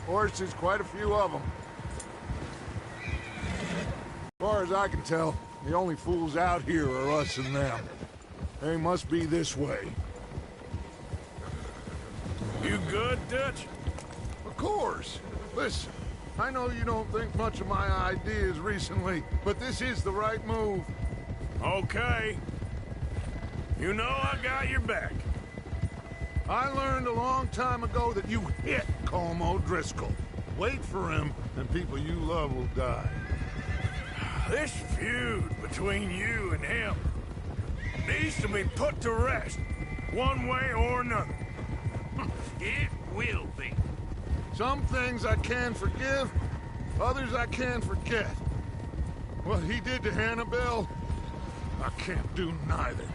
Horses, quite a few of them. As far as I can tell, the only fools out here are us and them. They must be this way. You good, Dutch? Of course. Listen, I know you don't think much of my ideas recently, but this is the right move. Okay. You know I got your back. I learned a long time ago that you hit Colm O'Driscoll. Wait for him, and people you love will die. This feud between you and him needs to be put to rest, one way or another. It will be. Some things I can forgive, others I can forget. What he did to Annabelle, I can't do neither.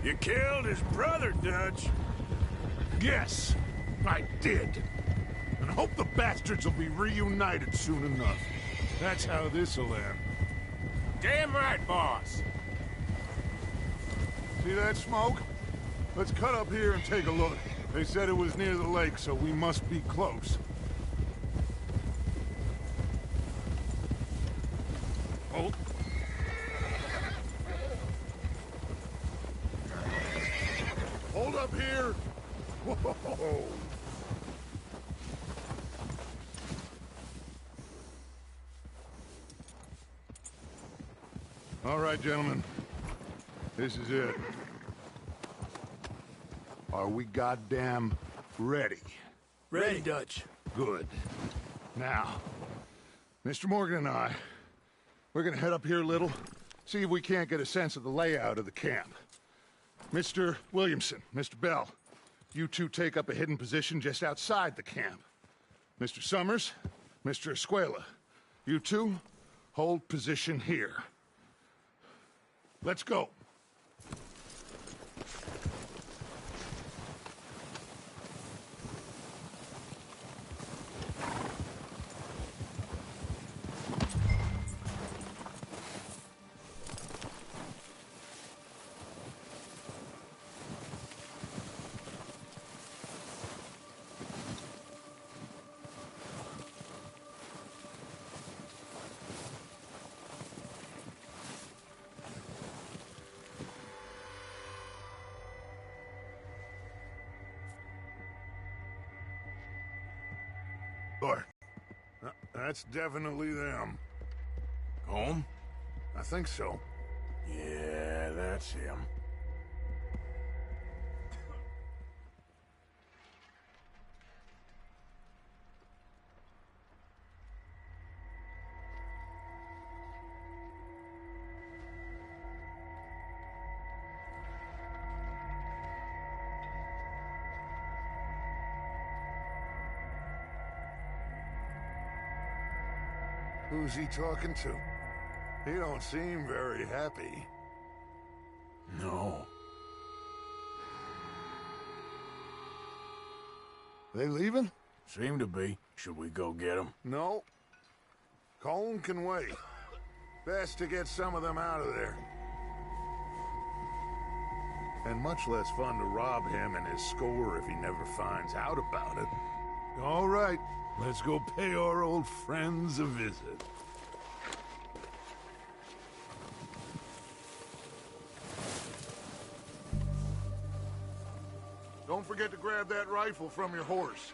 You killed his brother, Dutch. Yes, I did. And I hope the bastards will be reunited soon enough. That's how this'll end. Damn right, boss. See that smoke? Let's cut up here and take a look. They said it was near the lake, so we must be close. Oh. Hold up here. Whoa. All right, gentlemen. This is it. Are we goddamn ready? Ready, Dutch. Good. Now, Mr. Morgan and I, we're gonna head up here a little, see if we can't get a sense of the layout of the camp. Mr. Williamson, Mr. Bell, you two take up a hidden position just outside the camp. Mr. Summers, Mr. Escuela, you two hold position here. Let's go. Boy, that's definitely them. Home? I think so. Yeah, that's him. Who's he talking to? He don't seem very happy. No. They leaving? Seem to be. Should we go get him? No. Colm can wait. Best to get some of them out of there. And much less fun to rob him and his score if he never finds out about it. All right, let's go pay our old friends a visit. Don't forget to grab that rifle from your horse.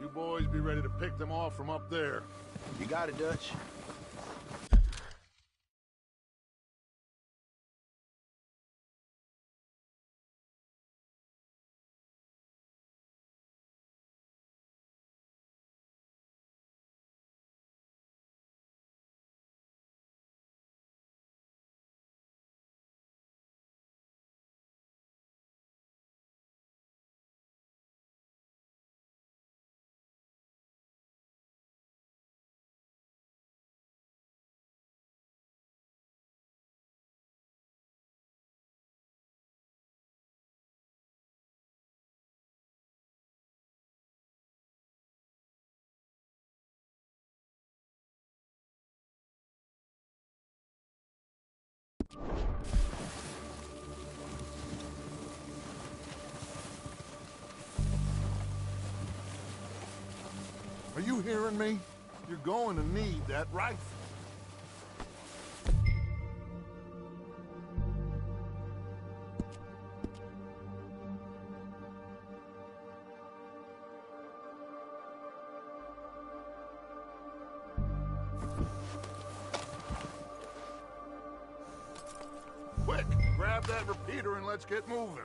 You boys be ready to pick them off from up there. You got it, Dutch. Are you hearing me? You're going to need that rifle. Quick, grab that repeater and let's get moving.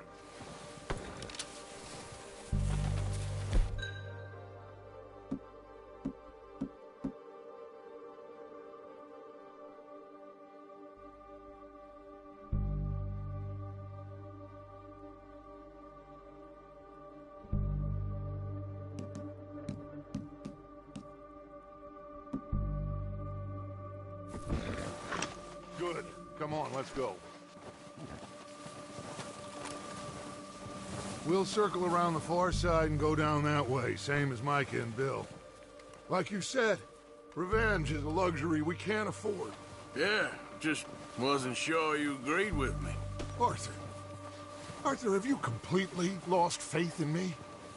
Good. Come on, let's go. We'll circle around the far side and go down that way, same as Micah and Bill. Like you said, revenge is a luxury we can't afford. Yeah, just wasn't sure you agreed with me. Arthur. Arthur, have you completely lost faith in me?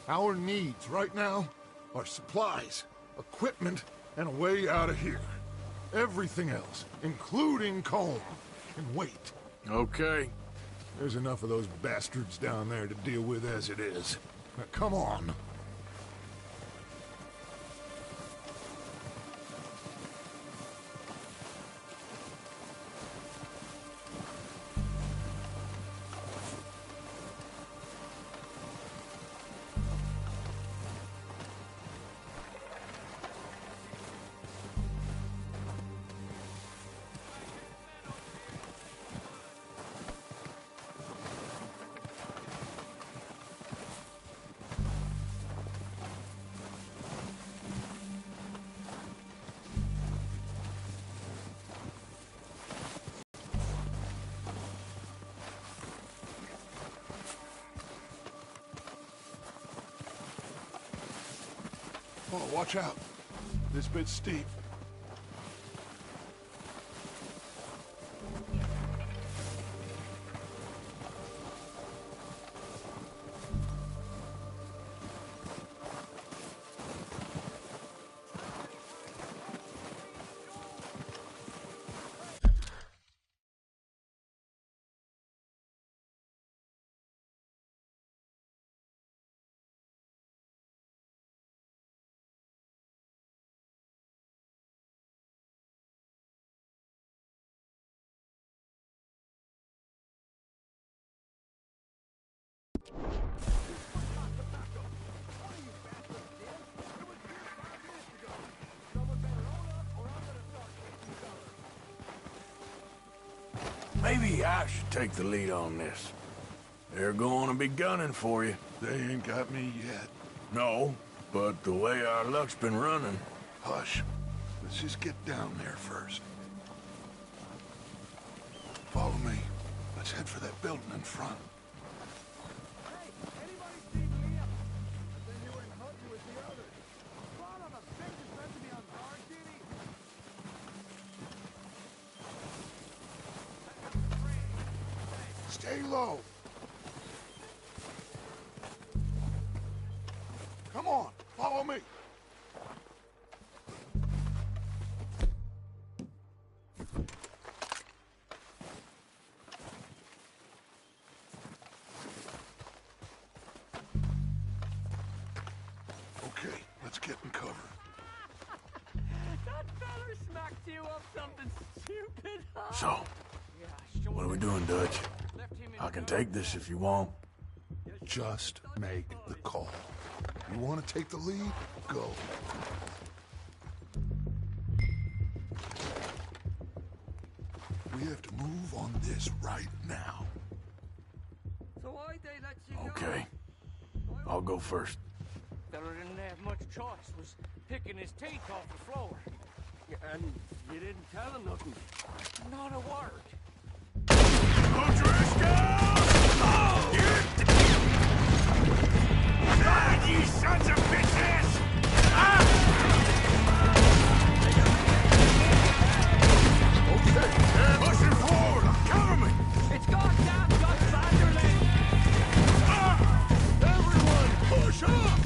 Our needs right now are supplies, equipment, and a way out of here. Everything else, including Colm, can wait. Okay. There's enough of those bastards down there to deal with as it is. Now, come on. Oh, watch out. This bit's steep. Maybe I should take the lead on this. They're going to be gunning for you. They ain't got me yet. No, but the way our luck's been running... Hush. Let's just get down there first. Follow me. Let's head for that building in front. Stay low. Come on, follow me. Okay, let's get in cover. That feller smacked you up something stupid, huh? So, what are we doing, Dutch? I can take this if you want. Just make the call. You want to take the lead? Go. We have to move on this right now. So why'd they let you go? Okay. I'll go first. Feller didn't have much choice, was picking his teeth off the floor. Yeah, and you didn't tell him nothing. Not a word. God, you sons of bitches! Okay, Pushing forward! Cover me! It's goddamn got Vanderlei! everyone, push up!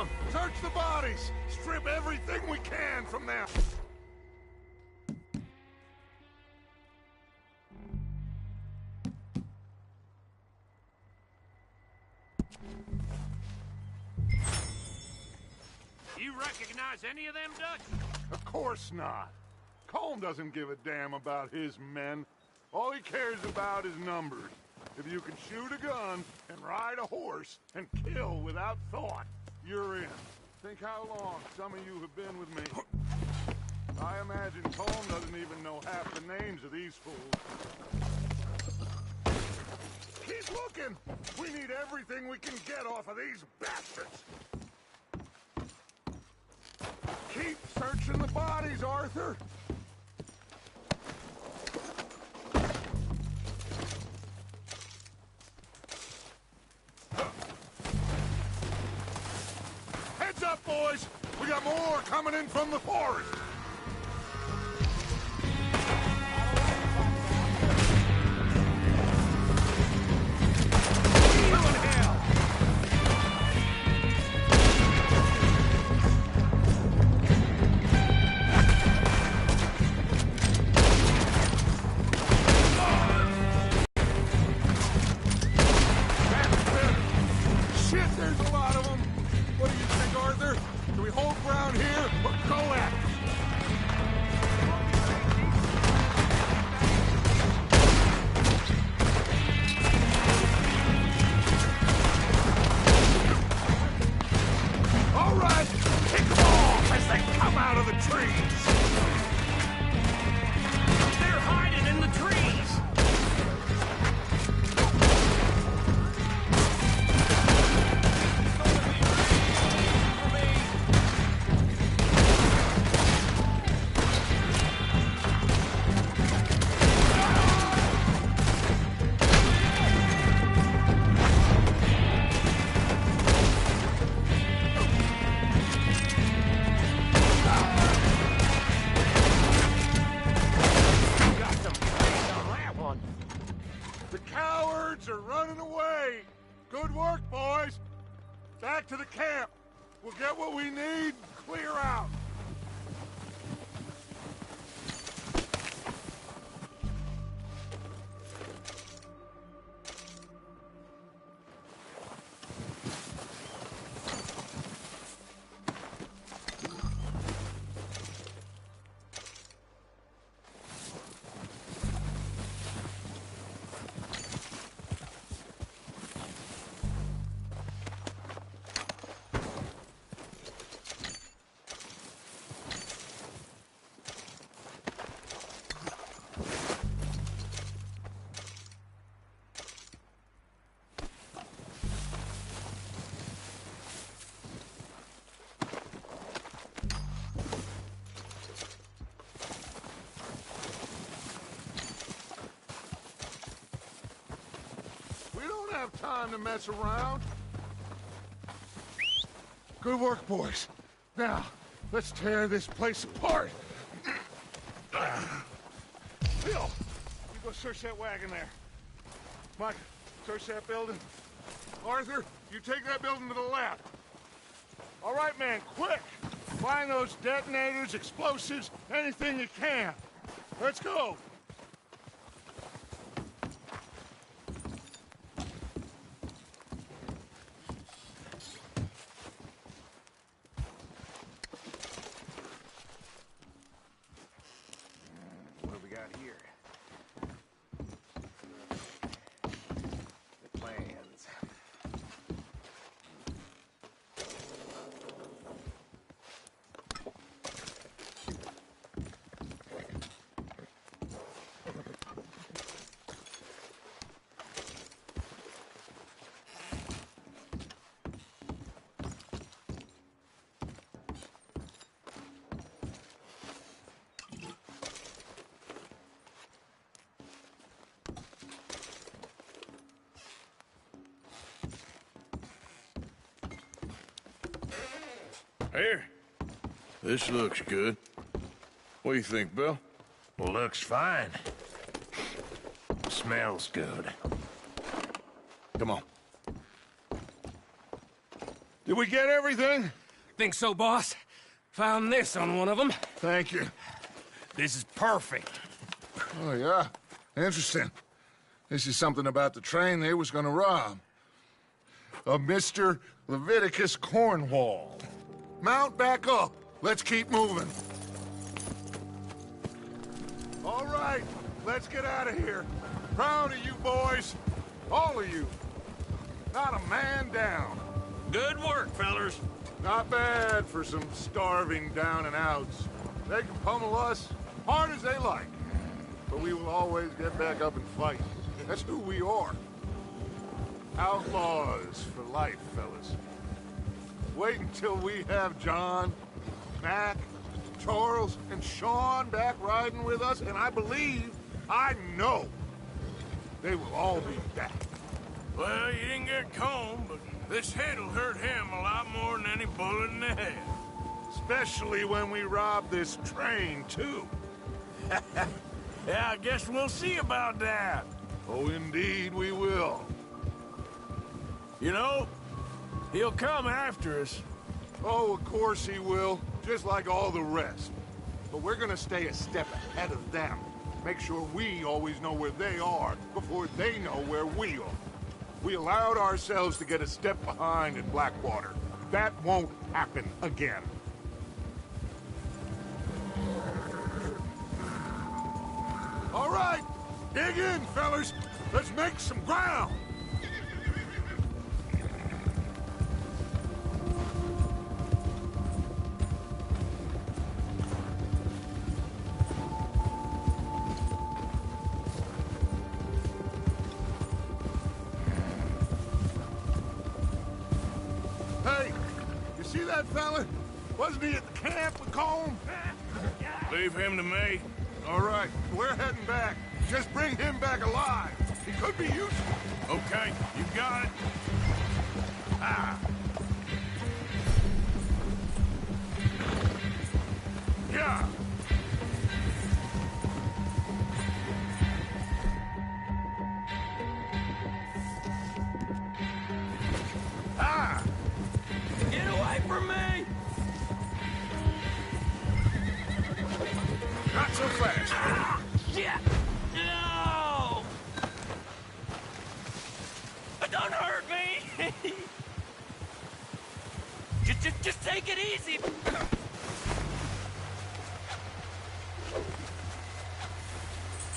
down! Search the bodies! Strip everything we can from them! You recognize any of them, Dutch? Of course not. Colm doesn't give a damn about his men. All he cares about is numbers. If you can shoot a gun and ride a horse and kill without thought, you're in. Think how long some of you have been with me. I imagine Colm doesn't even know half the names of these fools. Keep looking! We need everything we can get off of these bastards! Keep searching the bodies, Arthur! Heads up, boys! We got more coming in from the forest! Are running away. Good work, boys. Back to the camp. We'll get what we need, clear out. Have time to mess around. Good work, boys. Now, let's tear this place apart. Bill, you go search that wagon there. Mike, search that building. Arthur, you take that building to the left. All right, man, quick. Find those detonators, explosives, anything you can. Let's go. Here. This looks good. What do you think, Bill? Looks fine. Smells good. Come on. Did we get everything? Think so, boss. Found this on one of them. Thank you. This is perfect. Oh, yeah? Interesting. This is something about the train they was gonna rob. Of Mr. Leviticus Cornwall. Mount back up. Let's keep moving. All right, let's get out of here. Proud of you boys. All of you. Not a man down. Good work, fellers. Not bad for some starving down and outs. They can pummel us hard as they like. But we will always get back up and fight. That's who we are. Outlaws for life, fellas. Wait until we have John, Mac, Charles, and Sean back riding with us, and I believe, I know, they will all be back. Well, you didn't get Colm, but this hit'll hurt him a lot more than any bullet in the head. Especially when we rob this train, too. Yeah, I guess we'll see about that. Oh, indeed we will. You know, he'll come after us. Oh, of course he will, just like all the rest. But we're gonna stay a step ahead of them. Make sure we always know where they are before they know where we are. We allowed ourselves to get a step behind in Blackwater. That won't happen again. All right, dig in, fellas. Let's make some ground. Hey, you see that fella? Wasn't he at the camp with Colm? Leave him to me. All right, we're heading back. Just bring him back alive. He could be useful. Okay, you got it. Ah. Yeah. Ah. Get away from me! Not so fast. Shit! No! Don't hurt me! just take it easy!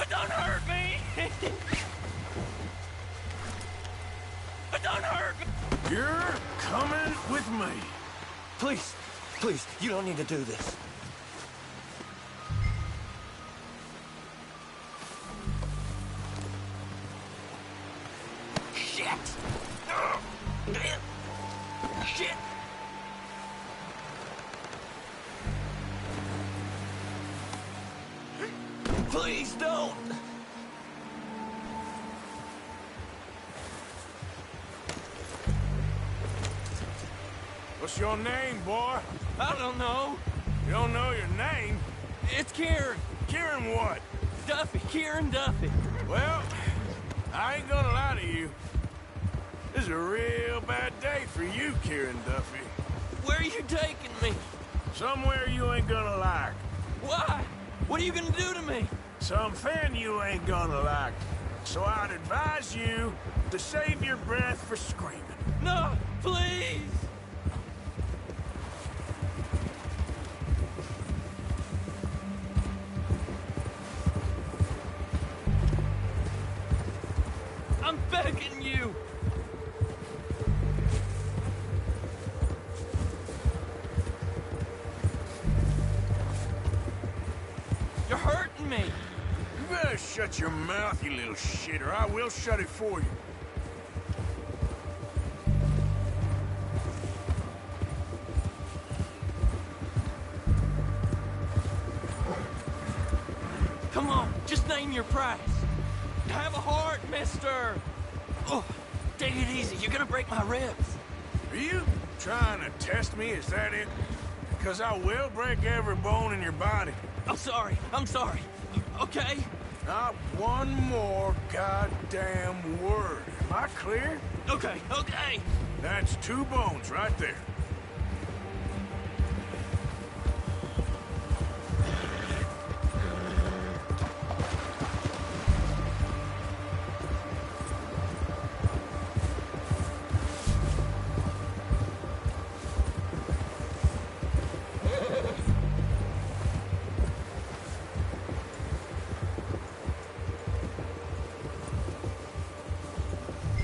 Don't hurt me! Don't hurt me! You're coming with me. Please, please, you don't need to do this. Shit! Shit! Please don't! What's your name, boy? I don't know. You don't know your name? It's Kieran. Kieran what? Duffy. Kieran Duffy. Well, I ain't gonna lie to you. This is a real bad day for you, Kieran Duffy. Where are you taking me? Somewhere you ain't gonna like. Why? What are you gonna do to me? Something you ain't gonna like. So I'd advise you to save your breath for screaming. No, please! I'm begging you! You're hurting me! You better shut your mouth, you little shit, or I will shut it for you. Come on, just name your price. Have a heart, mister! Oh, take it easy, you're gonna break my ribs. Are you trying to test me? Is that it? Because I will break every bone in your body. I'm sorry, okay? Not one more goddamn word. Am I clear? Okay, okay. That's 2 bones right there.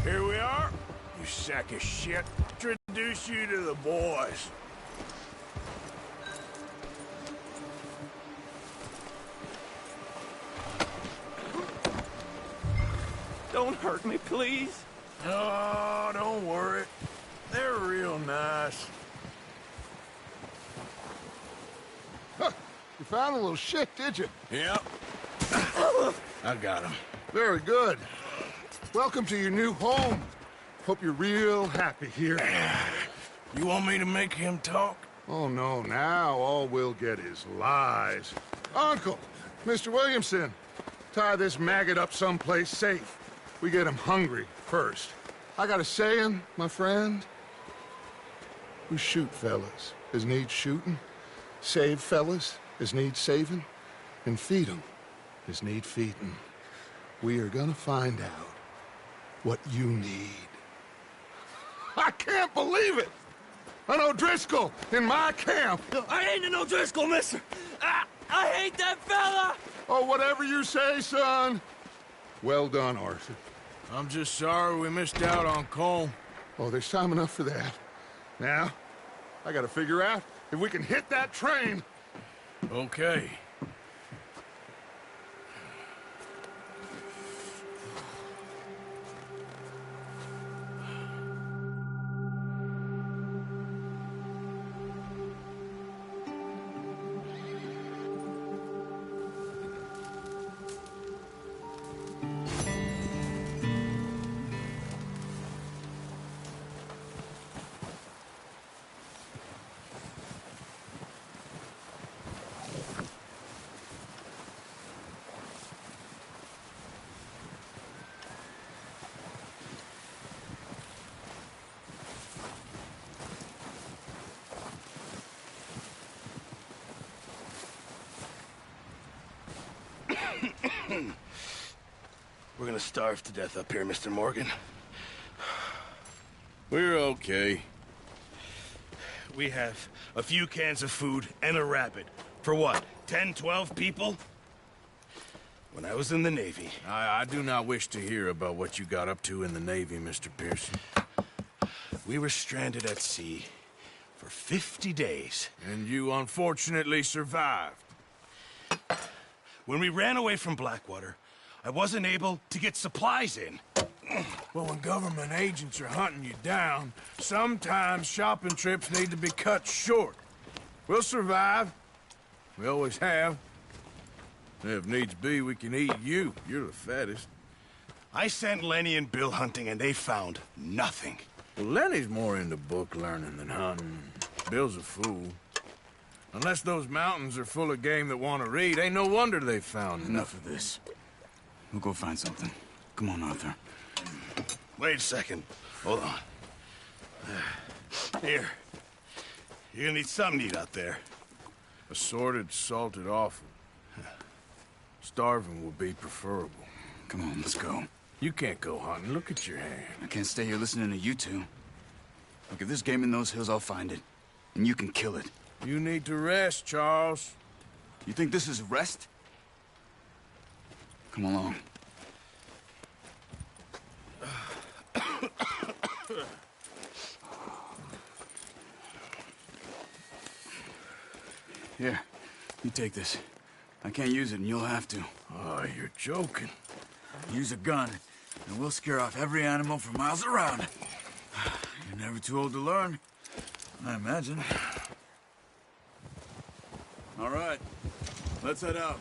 Here we are, you sack of shit. Introduce you to the boys. Don't hurt me, please. Oh, don't worry. They're real nice. Huh. You found a little shit, did you? Yep. I got him. Very good. Welcome to your new home. Hope you're real happy here. You want me to make him talk? Oh, no, now all we'll get is lies. Uncle, Mr. Williamson, tie this maggot up someplace safe. We get him hungry first. I got a saying, my friend. We shoot fellas as need shooting, save fellas as need saving, and feed 'em as need feeding. We are gonna find out what you need. I can't believe it! An O'Driscoll in my camp! I ain't an O'Driscoll, mister! I hate that fella! Oh, whatever you say, son. Well done, Arthur. I'm just sorry we missed out on Colm. Oh, there's time enough for that. Now, I gotta figure out if we can hit that train. Okay. We're gonna starve to death up here, Mr. Morgan. We're okay. We have a few cans of food and a rabbit. For what, 10, 12 people? When I was in the Navy... I do not wish to hear about what you got up to in the Navy, Mr. Pearson. We were stranded at sea for 50 days. And you unfortunately survived. When we ran away from Blackwater, I wasn't able to get supplies in. Well, when government agents are hunting you down, sometimes shopping trips need to be cut short. We'll survive. We always have. If needs be, we can eat you. You're the fattest. I sent Lenny and Bill hunting, and they found nothing. Well, Lenny's more into book learning than hunting. Bill's a fool. Unless those mountains are full of game that want to read, ain't no wonder they found Enough of this. We'll go find something. Come on, Arthur. Wait a second. Hold on. Here. You're gonna need something to eat out there. Assorted, salted offal. Starving will be preferable. Come on, let's go. You can't go hunting. Look at your hand. I can't stay here listening to you two. Look, if there's game in those hills, I'll find it. And you can kill it. You need to rest, Charles. You think this is rest? Come along. Here, you take this. I can't use it, and you'll have to. Oh, you're joking. Use a gun, and we'll scare off every animal for miles around. You're never too old to learn, I imagine. All right, let's head out.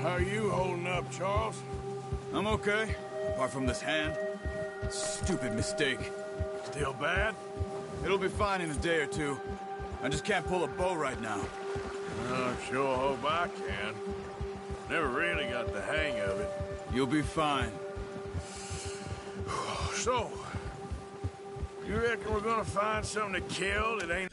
How are you holding up, Charles? I'm okay, apart from this hand. Stupid mistake. Still bad? It'll be fine in a day or two. I just can't pull a bow right now. I sure hope I can. Never really got the hang of it. You'll be fine. So, you reckon we're gonna find something to kill that ain't...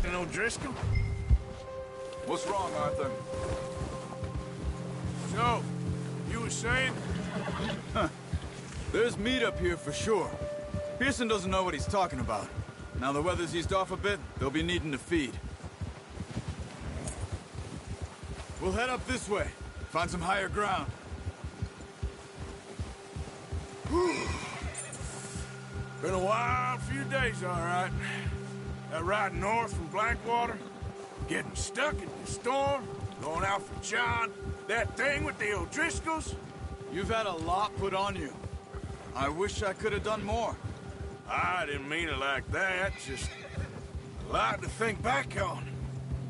O'Driscoll? What's wrong, Arthur? So, you were saying? There's meat up here for sure. Pearson doesn't know what he's talking about. Now the weather's eased off a bit, they'll be needing to feed. We'll head up this way. Find some higher ground. Been a wild few days, all right. That ride north from Blackwater, getting stuck in the storm, going out for John, that thing with the O'Driscolls. You've had a lot put on you. I wish I could have done more. I didn't mean it like that, just a lot to think back on.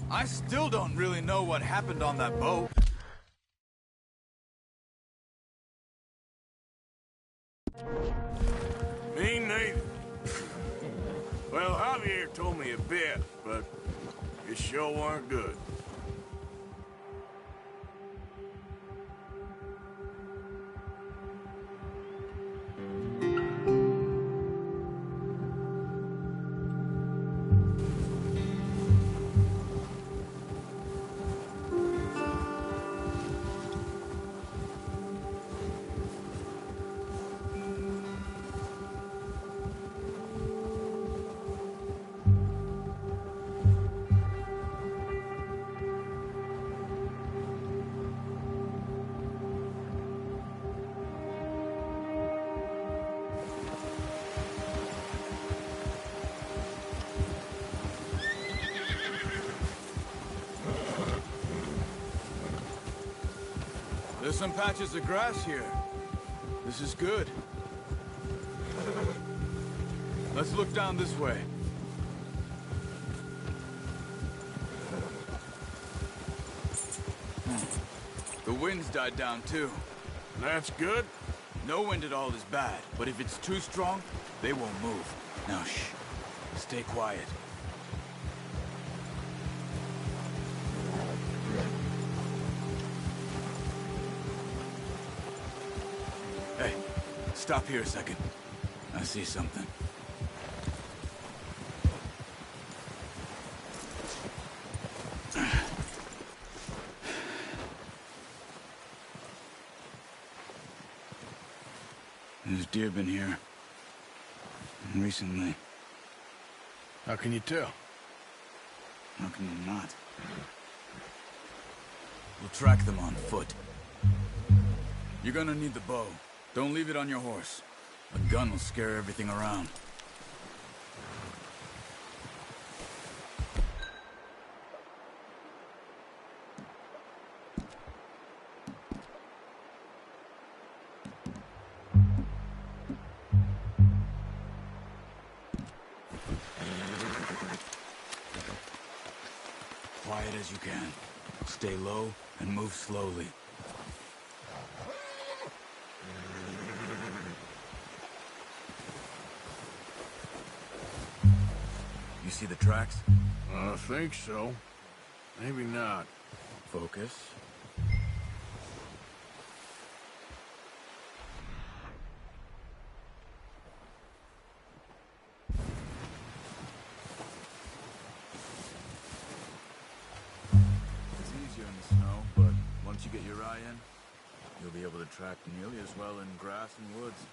I still don't really know what happened on that boat. Me neither. Well, Javier told me a bit, but it sure weren't good. There's some patches of grass here. This is good. Let's look down this way. The wind's died down too. That's good. No wind at all is bad, but if it's too strong, they won't move. Now shh. Stay quiet. Hey, stop here a second. I see something. There's deer been here. Recently. How can you tell? How can you not? We'll track them on foot. You're gonna need the bow. Don't leave it on your horse. A gun will scare everything around. Quiet as you can. Stay low and move slowly. You see the tracks? I think so. Maybe not. Focus. It's easier in the snow, but once you get your eye in, you'll be able to track nearly as well in grass and woods.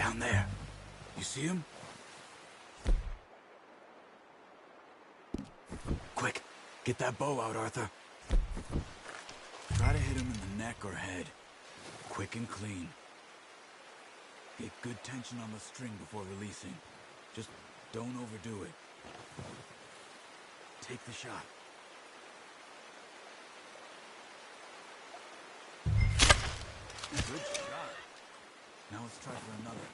Down there. You see him? Quick, get that bow out, Arthur. Try to hit him in the neck or head. Quick and clean. Get good tension on the string before releasing. Just don't overdo it. Take the shot. Good shot. Now let's try for another.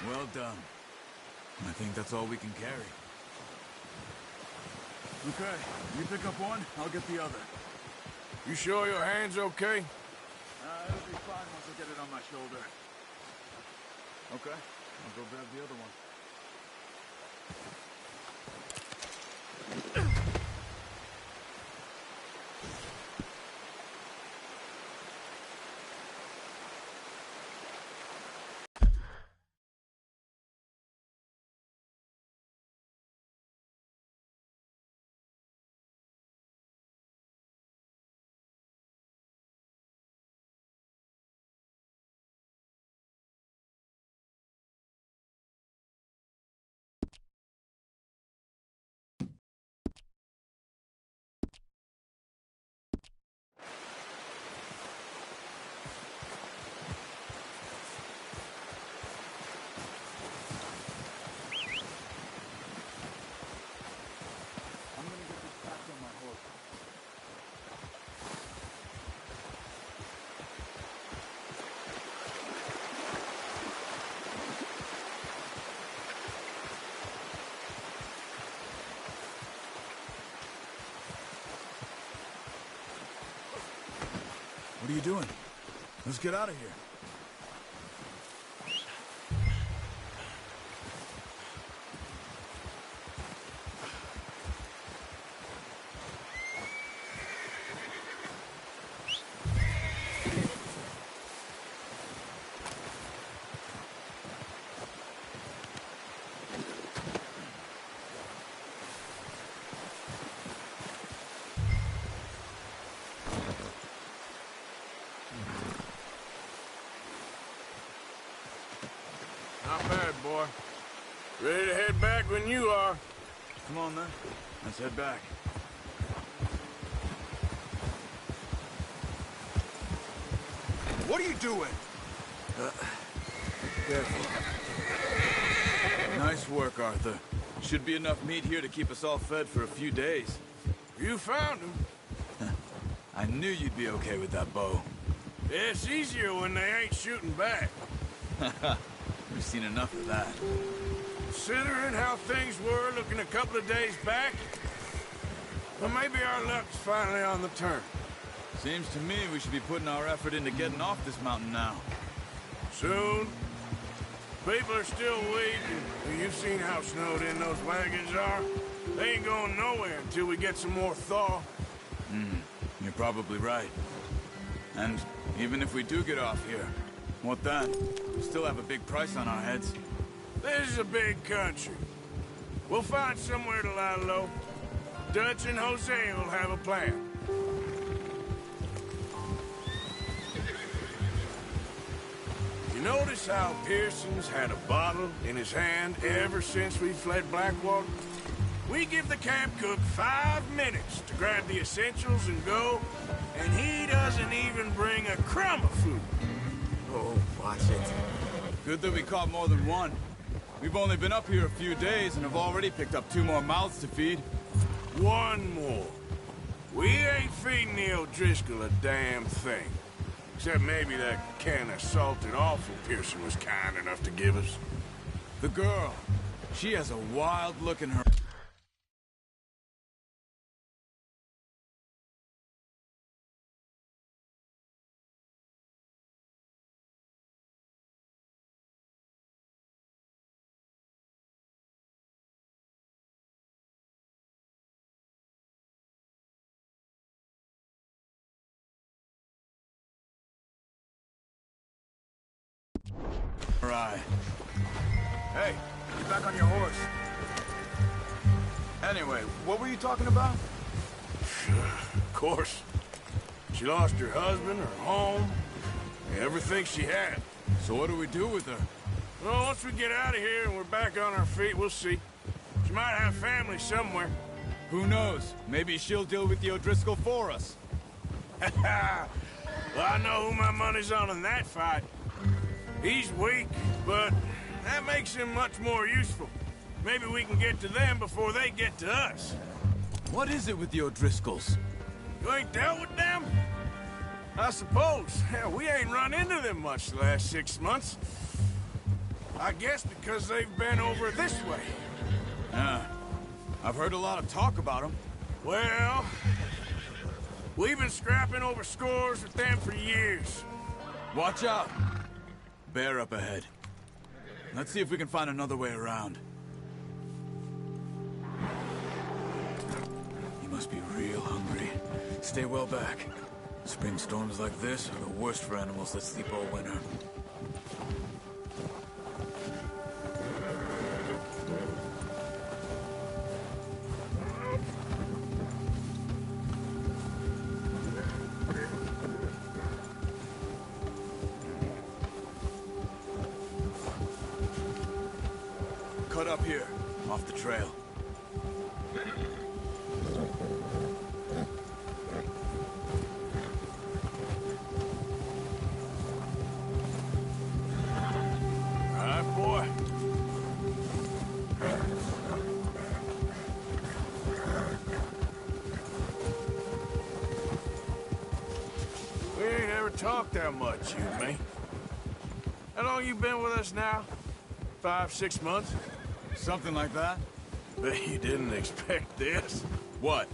Well done. I think that's all we can carry. Okay, you pick up one, I'll get the other. You sure your hand's okay? It'll be fine once I get it on my shoulder. Okay, I'll go grab the other one. What are you doing? Let's get out of here. Not bad, boy. Ready to head back when you are. Come on, then. Let's head back. What are you doing? Careful. Nice work, Arthur. Should be enough meat here to keep us all fed for a few days. You found him. I knew you'd be okay with that bow. It's easier when they ain't shooting back. We've seen enough of that. Considering how things were looking a couple of days back, well, maybe our luck's finally on the turn. Seems to me we should be putting our effort into getting off this mountain now. Soon. People are still weak, and you've seen how snowed in those wagons are. They ain't going nowhere until we get some more thaw. You're probably right. And even if we do get off here, what then? We still have a big price on our heads. This is a big country. We'll find somewhere to lie low. Dutch and Jose will have a plan. notice how Pearson's had a bottle in his hand ever since we fled Blackwater? We give the camp cook 5 minutes to grab the essentials and go, and he doesn't even bring a crumb of food. Oh, watch it. Good that we caught more than one. We've only been up here a few days and have already picked up 2 more mouths to feed. One more. We ain't feeding the O'Driscoll a damn thing. Except maybe that can of salted offal Pearson was kind enough to give us. The girl, she has a wild look in her. Right. Hey, get back on your horse. Anyway, what were you talking about? Of course. She lost her husband, her home, everything she had. So what do we do with her? Well, once we get out of here and we're back on our feet, we'll see. She might have family somewhere. Who knows? Maybe she'll deal with the O'Driscoll for us. Well, I know who my money's on in that fight. He's weak, but that makes him much more useful. Maybe we can get to them before they get to us. What is it with the O'Driscolls? You ain't dealt with them? I suppose. Hell, we ain't run into them much the last 6 months. I guess because they've been over this way. Yeah. I've heard a lot of talk about them. Well, we've been scrapping over scores with them for years. Watch out! Bear up ahead. Let's see if we can find another way around. He must be real hungry. Stay well back. Spring storms like this are the worst for animals that sleep all winter. Cut up here, off the trail. All right, boy. We ain't ever talked that much, you and me. How long you been with us now? 5, 6 months? Something like that? Bet you didn't expect this. What?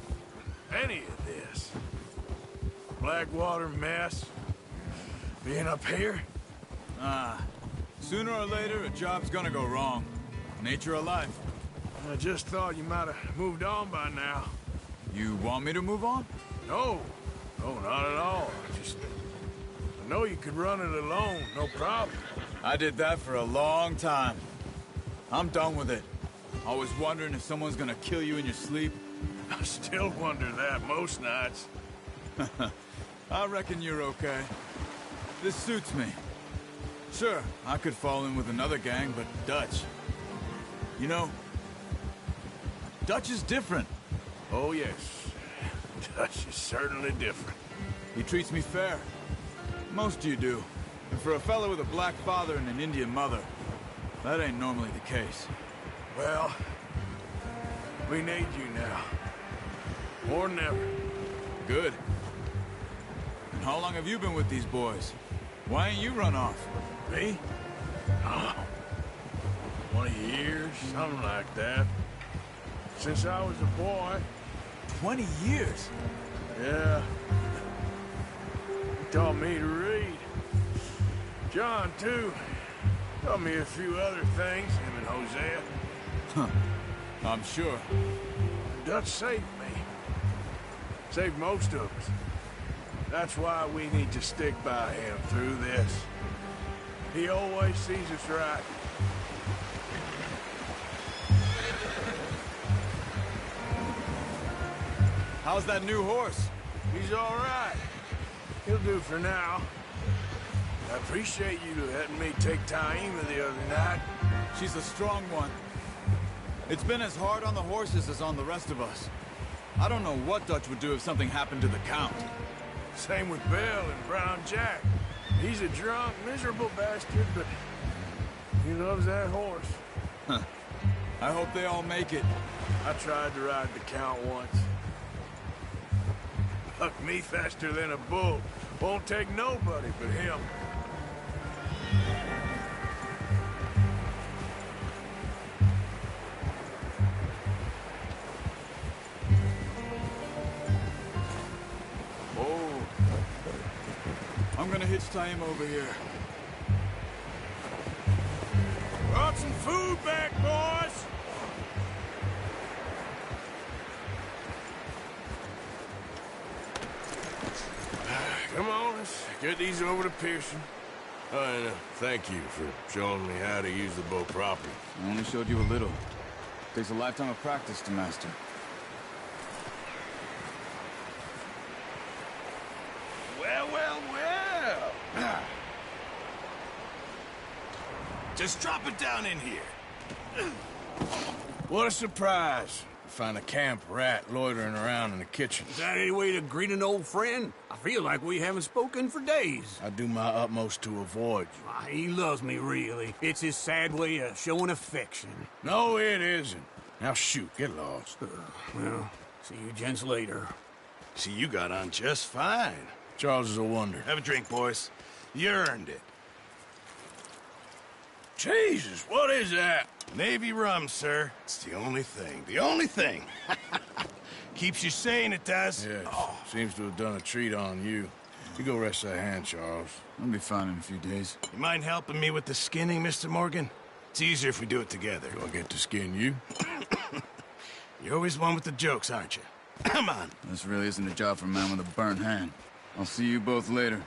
Any of this. Blackwater mess. Being up here. Sooner or later, a job's gonna go wrong. Nature of life. I just thought you might have moved on by now. You want me to move on? No. No, not at all. I know you could run it alone, no problem. I did that for a long time. I'm done with it. Always wondering if someone's gonna kill you in your sleep. I still wonder that most nights. I reckon you're okay. This suits me. Sure, I could fall in with another gang, but Dutch... You know, Dutch is different. Oh, yes. Dutch is certainly different. He treats me fair. Most you do. And for a fella with a black father and an Indian mother, that ain't normally the case. Well, we need you now. More than ever. Good. And how long have you been with these boys? Why ain't you run off? Me? Oh, 20 years, something like that. Since I was a boy. 20 years? Yeah. He taught me to read. John, too. Taught me a few other things, him and Hosea. Huh. I'm sure. Dutch saved me. Saved most of us. That's why we need to stick by him through this. He always sees us right. How's that new horse? He's all right. He'll do for now. I appreciate you letting me take Taima the other night. She's a strong one. It's been as hard on the horses as on the rest of us. I don't know what Dutch would do if something happened to the Count. Same with Bill and Brown Jack. He's a drunk, miserable bastard, but he loves that horse. Huh. I hope they all make it. I tried to ride the Count once. Bucked me faster than a bull. Won't take nobody but him. Oh. I'm gonna hitch Taima over here. Brought some food back, boys! Come on, let's get these over to Pearson. And thank you for showing me how to use the bow properly. I only showed you a little. Takes a lifetime of practice to master. Well. Just drop it down in here. What a surprise. Find a camp rat loitering around in the kitchen. Is that any way to greet an old friend? I feel like we haven't spoken for days. I do my utmost to avoid you. Ah, he loves me, really. It's his sad way of showing affection. No, it isn't. Now shoot, get lost. Well, see you gents later. See, you got on just fine. Charles is a wonder. Have a drink, boys. You earned it. Jesus, what is that? Navy rum, sir. It's the only thing. The only thing. Keeps you sane, it does. Yes, seems to have done a treat on you. You go rest that hand, Charles. I'll be fine in a few days. You mind helping me with the skinning, Mr. Morgan? It's easier if we do it together. Do I get to skin you? You're always one with the jokes, aren't you? Come on. This really isn't a job for a man with a burnt hand. I'll see you both later.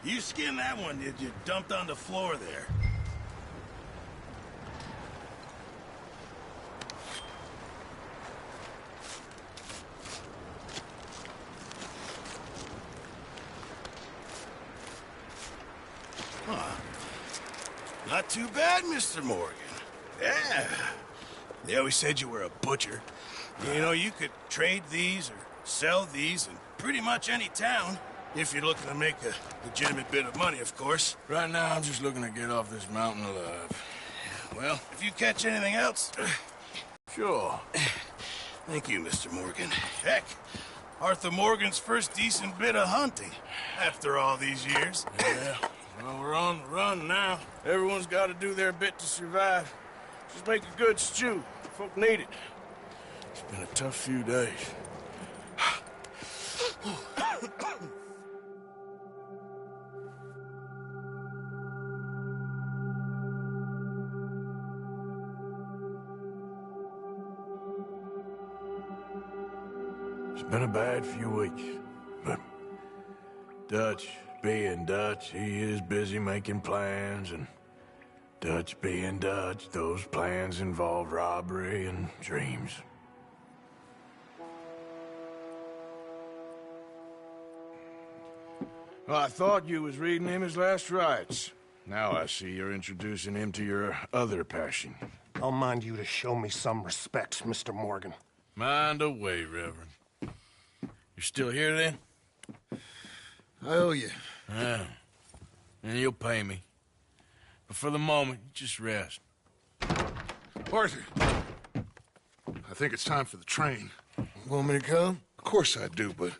You skinned that one, did you? Dumped on the floor there. Not too bad, Mr. Morgan. Yeah. They always said you were a butcher. You know, you could trade these or sell these in pretty much any town. If you're looking to make a legitimate bit of money, of course. Right now, I'm just looking to get off this mountain alive. Well, if you catch anything else... Sure. Thank you, Mr. Morgan. Heck, Arthur Morgan's first decent bit of hunting after all these years. Yeah. Well, we're on the run now. Everyone's got to do their bit to survive. Just make a good stew. Folk need it. It's been a tough few days. It's been a bad few weeks, but Dutch being Dutch, he is busy making plans, and Dutch being Dutch, those plans involve robbery and dreams. Well, I thought you was reading him his last rites. Now I see you're introducing him to your other passion. I'll mind you to show me some respect, Mr. Morgan. Mind away, Reverend. You're still here, then? I owe you. Yeah. And you'll pay me. But for the moment, just rest. Arthur, I think it's time for the train. Want me to come? Of course I do, but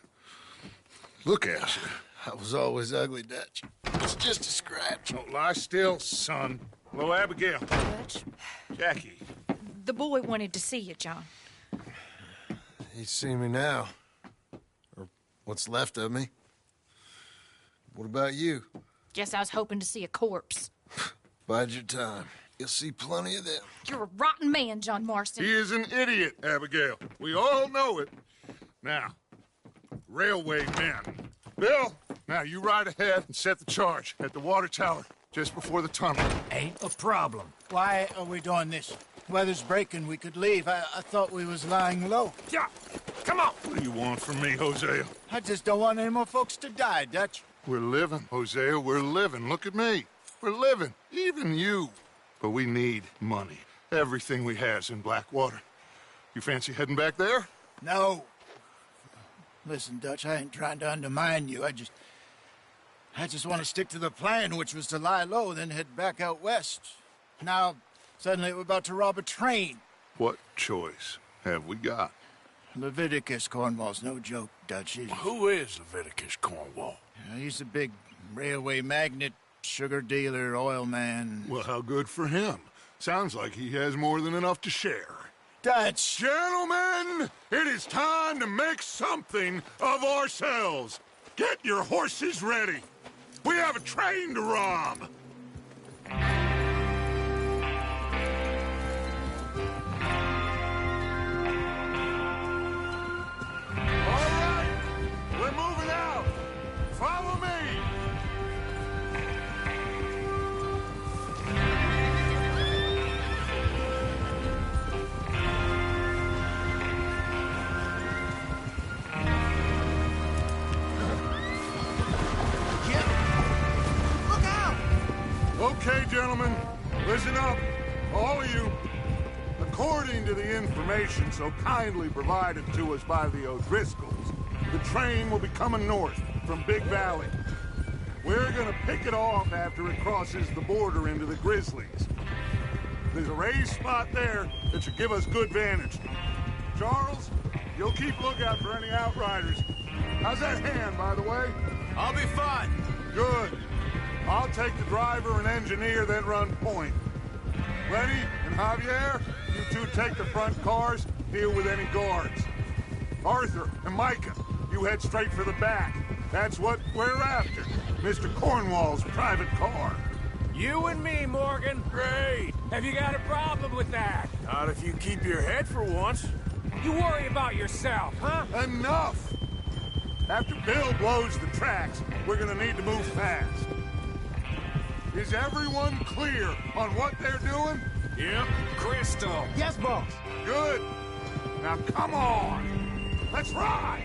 look at you. I was always ugly, Dutch. It's just a scratch. Don't lie still, son. Hello, Abigail. Dutch, Jackie. the boy wanted to see you, John. He's seen me now. Or what's left of me. What about you? Guess I was hoping to see a corpse. Bide your time. You'll see plenty of them. You're a rotten man, John Marston. He is an idiot, Abigail. We all know it. Now, railway men. Bill, now you ride ahead and set the charge at the water tower just before the tunnel. Ain't a problem. Why are we doing this? Weather's breaking. We could leave. I thought we was lying low. Yeah, come on. What do you want from me, Hosea? I just don't want any more folks to die, Dutch. We're living, Hosea, we're living. Look at me. We're living, even you. But we need money. Everything we has in Blackwater. You fancy heading back there? No. Listen, Dutch, I ain't trying to undermine you. I just want to stick to the plan, which was to lie low, then head back out west. Now, suddenly we're about to rob a train. What choice have we got? Leviticus Cornwall's no joke, Dutch. Who is Leviticus Cornwall? He's a big railway magnate, sugar dealer, oil man. Well, how good for him. Sounds like he has more than enough to share. Dutch! Gentlemen, it is time to make something of ourselves. Get your horses ready. We have a train to rob. All right, we're moving out. Follow me. Okay, gentlemen, listen up, all of you. According to the information so kindly provided to us by the O'Driscolls, the train will be coming north from Big Valley. We're gonna pick it off after it crosses the border into the Grizzlies. There's a raised spot there that should give us good vantage. Charles, you'll keep lookout for any outriders. How's that hand, by the way? I'll be fine. Good. I'll take the driver and engineer, then run point. Lenny and Javier, you two take the front cars, deal with any guards. Arthur and Micah, you head straight for the back. That's what we're after. Mr. Cornwall's private car. You and me, Morgan. Great. Have you got a problem with that? Not if you keep your head for once. You worry about yourself, huh? Enough! After Bill blows the tracks, we're gonna need to move fast. Is everyone clear on what they're doing? Yep. Crystal. Yes, boss. Good. Now come on. Let's ride.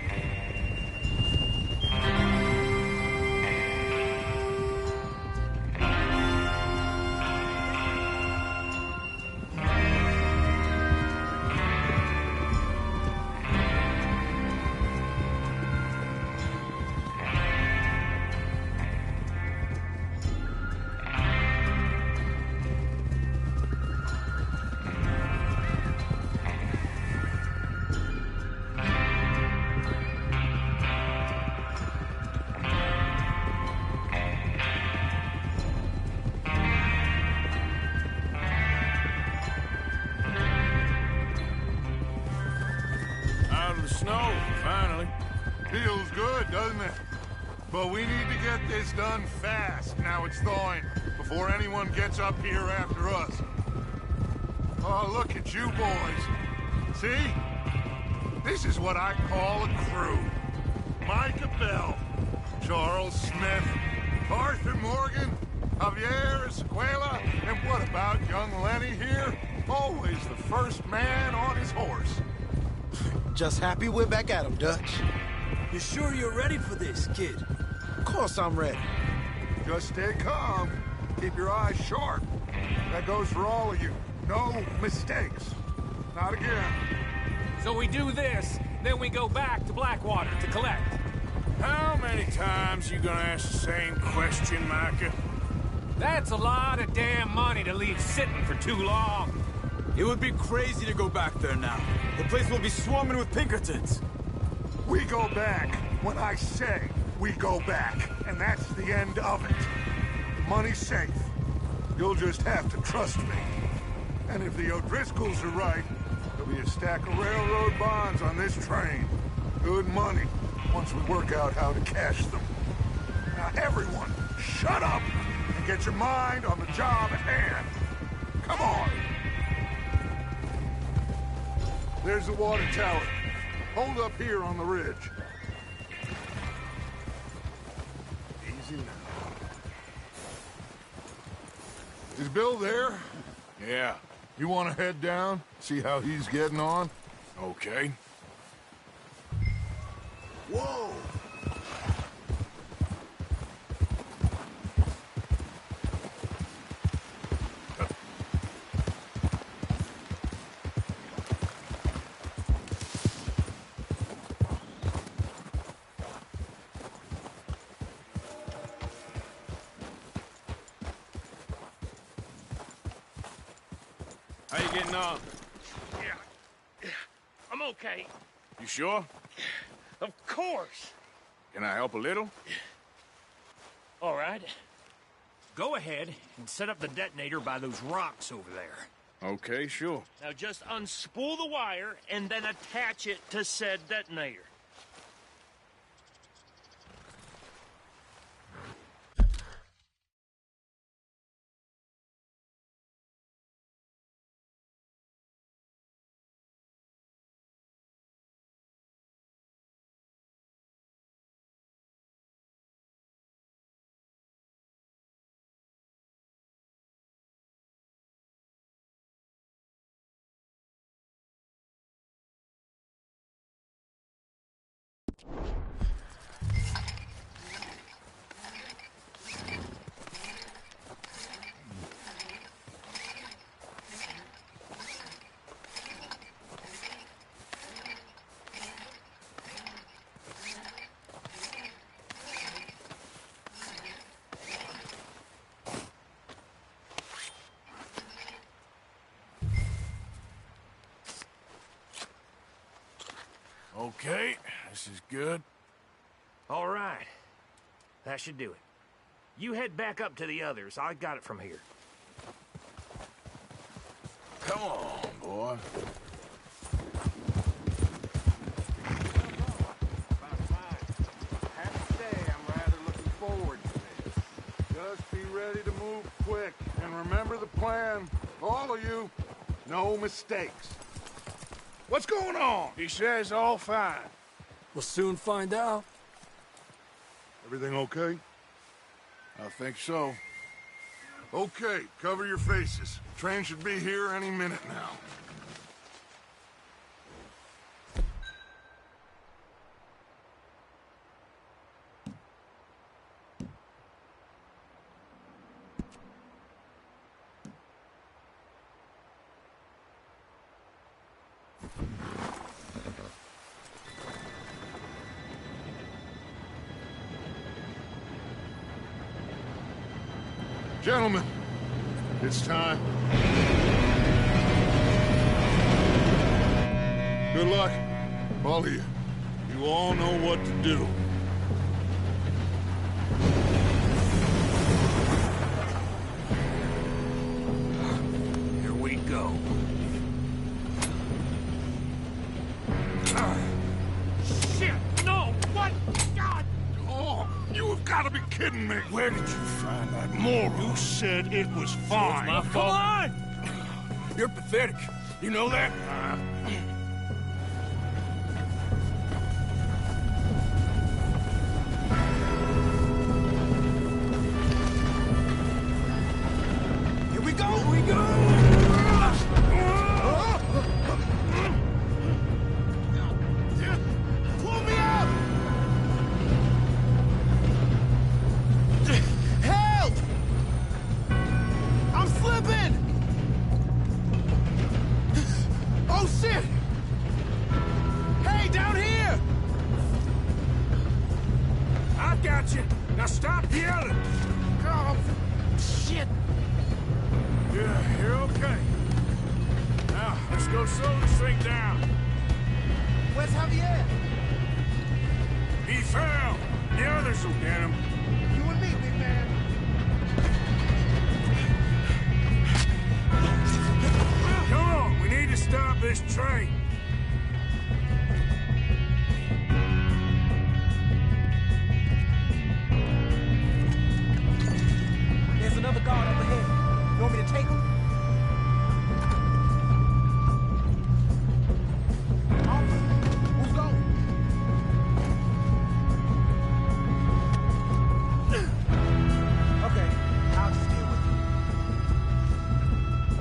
Snow, finally. Feels good, doesn't it? But we need to get this done fast, now it's thawing, before anyone gets up here after us. Oh, look at you boys. See? This is what I call a crew. Micah Bell, Charles Smith, Arthur Morgan, Javier Escuela, and what about young Lenny here? Always the first man on his horse. Just happy we're back at 'em, Dutch. You sure you're ready for this, kid? Of course I'm ready. Just stay calm. Keep your eyes sharp. That goes for all of you. No mistakes. Not again. So we do this, then we go back to Blackwater to collect. How many times you gonna ask the same question, Micah? That's a lot of damn money to leave sitting for too long. It would be crazy to go back there now. The place will be swarming with Pinkertons. We go back when I say we go back, and that's the end of it. Money's safe. You'll just have to trust me. And if the O'Driscolls are right, there'll be a stack of railroad bonds on this train. Good money, once we work out how to cash them. Now everyone, shut up and get your mind on the job at hand. Come on. There's the water tower. Hold up here on the ridge. Easy now. Is Bill there? Yeah. You want to head down, see how he's getting on? Okay. Whoa! How you getting on? Yeah, I'm okay. You sure? Of course. Can I help a little? All right. Go ahead and set up the detonator by those rocks over there. Okay, sure. Now just unspool the wire and then attach it to said detonator. Okay, this is good. All right. That should do it. You head back up to the others. I got it from here. Come on, boy. Happy day. I'm rather looking forward to this. Just be ready to move quick. And remember the plan. All of you. No mistakes. What's going on? He says all fine. We'll soon find out. Everything okay? I think so. Okay, cover your faces. Train should be here any minute now. Gentlemen, it's time. Good luck, all of you. You all know what to do. Here we go. Shit! No! What? God! Oh, you have got to be kidding me. Where did you find that moron? You said it was fine. My Come fault. on! You're pathetic. You know that? Here we go! Here we go! Pull me up! Help! I'm slipping! Oh, shit! Hey, down here! I've got you. Now stop yelling. Oh, shit! Yeah, you're okay. Now, let's go slow this thing down. Where's Javier? He fell. The others will get him. You and me, big man. Come on, we need to stop this train. There's another guard up ahead. You want me to take him? Who's going? Okay, I'll just deal with it.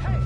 Hey!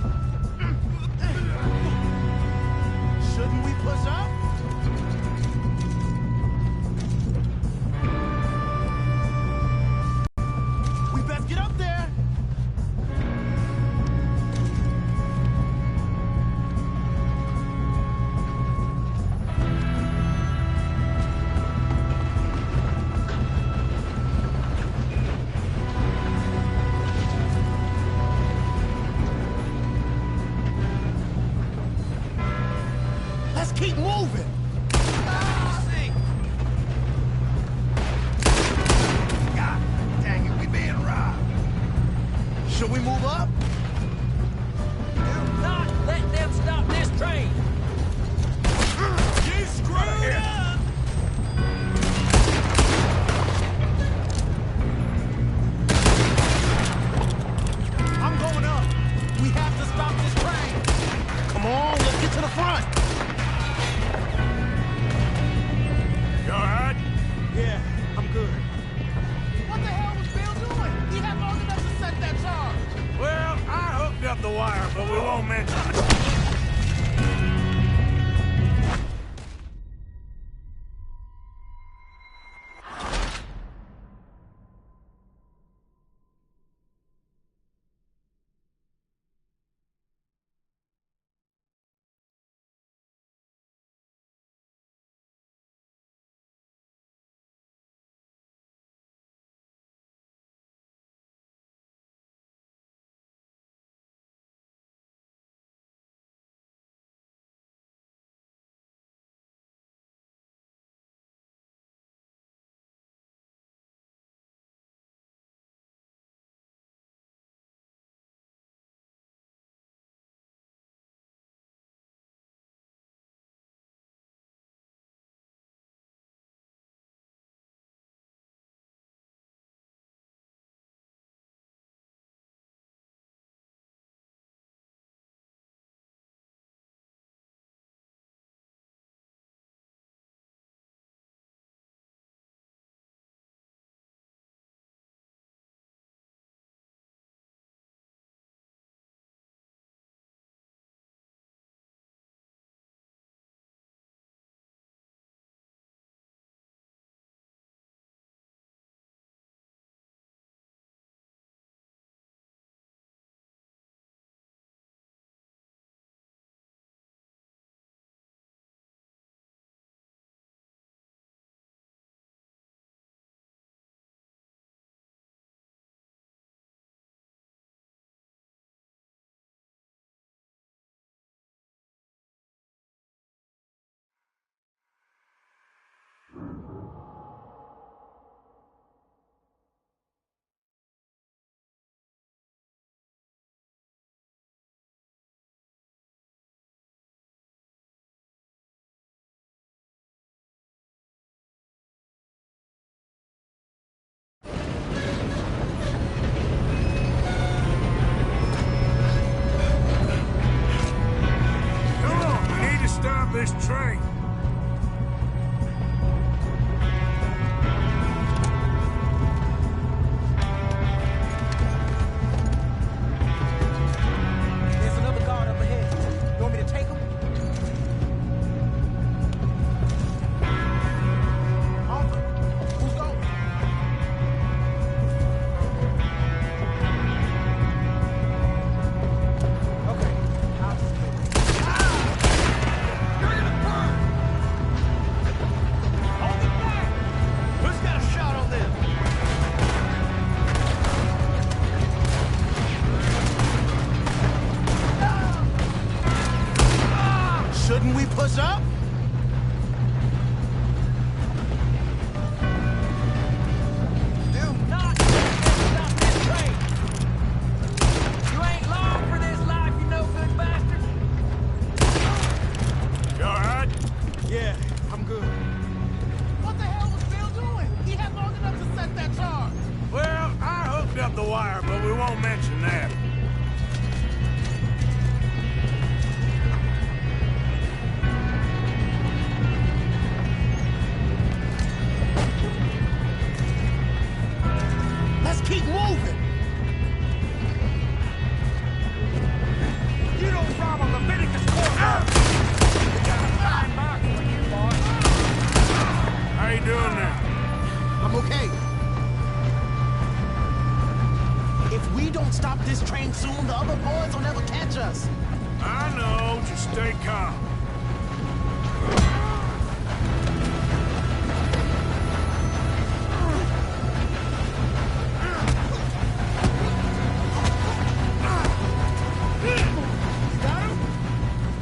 moving! You don't rob a Leviticus court! We got a fine box for you, boss. How you doing now? I'm okay. If we don't stop this train soon, the other boys will never catch us. I know, just stay calm. Got him?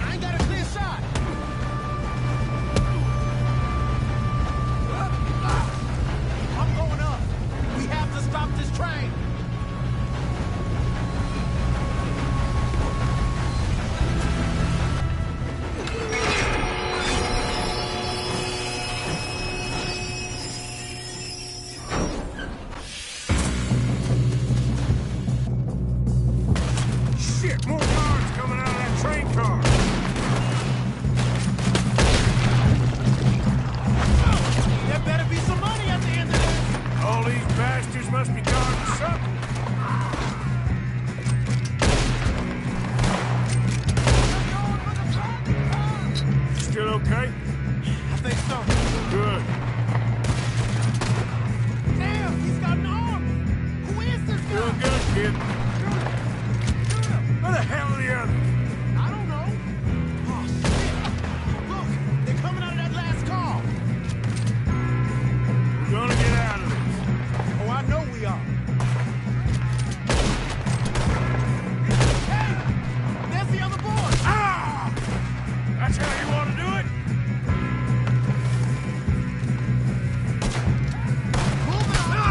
I ain't got a clear shot. I'm going up. We have to stop this train. Shit, more cars coming out of that train car. There better be some money at the end of this. All these bastards must be guarding something. Still okay? I think so. Good. Damn, he's got an army. Who is this guy? Doing good, kid. Where the hell are the others? I don't know. Oh, shit. Look, they're coming out of that last car. We're gonna get out of this. Oh, I know we are. Hey, there's the other boy. Ah! That's how you want to do it? Move it on.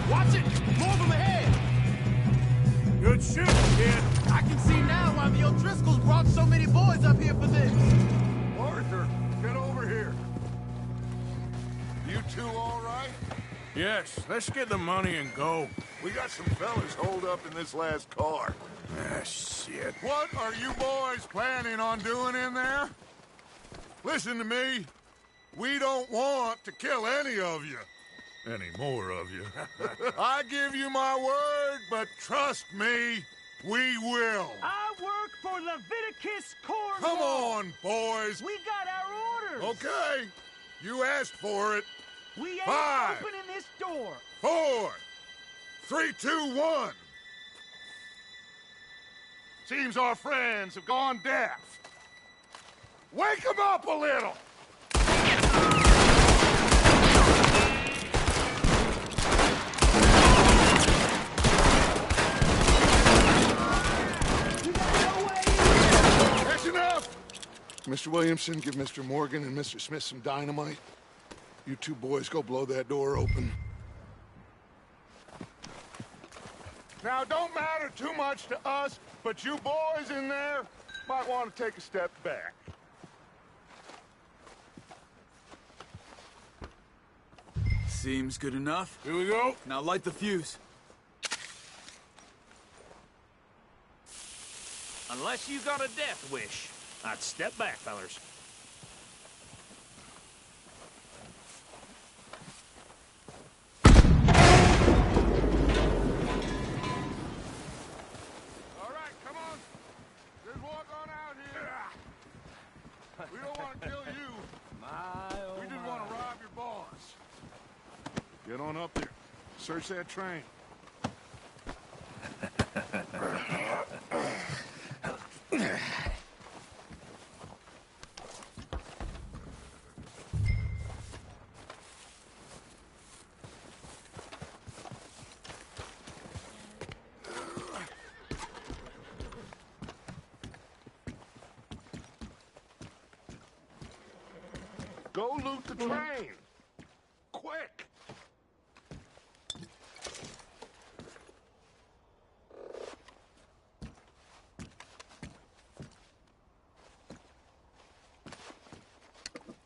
Watch it. More of them ahead. Good shooting, kid. I can see now why the O'Driscolls brought so many boys up here for this. Arthur, get over here. You two all right? Yes, let's get the money and go. We got some fellas holed up in this last car. Ah, shit. What are you boys planning on doing in there? Listen to me. We don't want to kill any of you. Any more of you. I give you my word, but trust me, we will. I work for Leviticus Corps. Come on, boys. We got our orders. Okay. You asked for it. We ain't 5, opening this door. 4, 3, 2, 1. Seems our friends have gone deaf. Wake them up a little. That's enough. Mr. Williamson, give Mr. Morgan and Mr. Smith some dynamite. You two boys go blow that door open. Now, it don't matter too much to us, but you boys in there might want to take a step back. Seems good enough. Here we go. Now light the fuse. Unless you got a death wish, I'd step back, fellers. All right, come on. Just walk on out here. We don't want to kill you. We just want to rob your boss. Get on up there. Search that train. Go loot the train. Quick.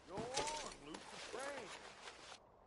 Go on, loot the train. Quick.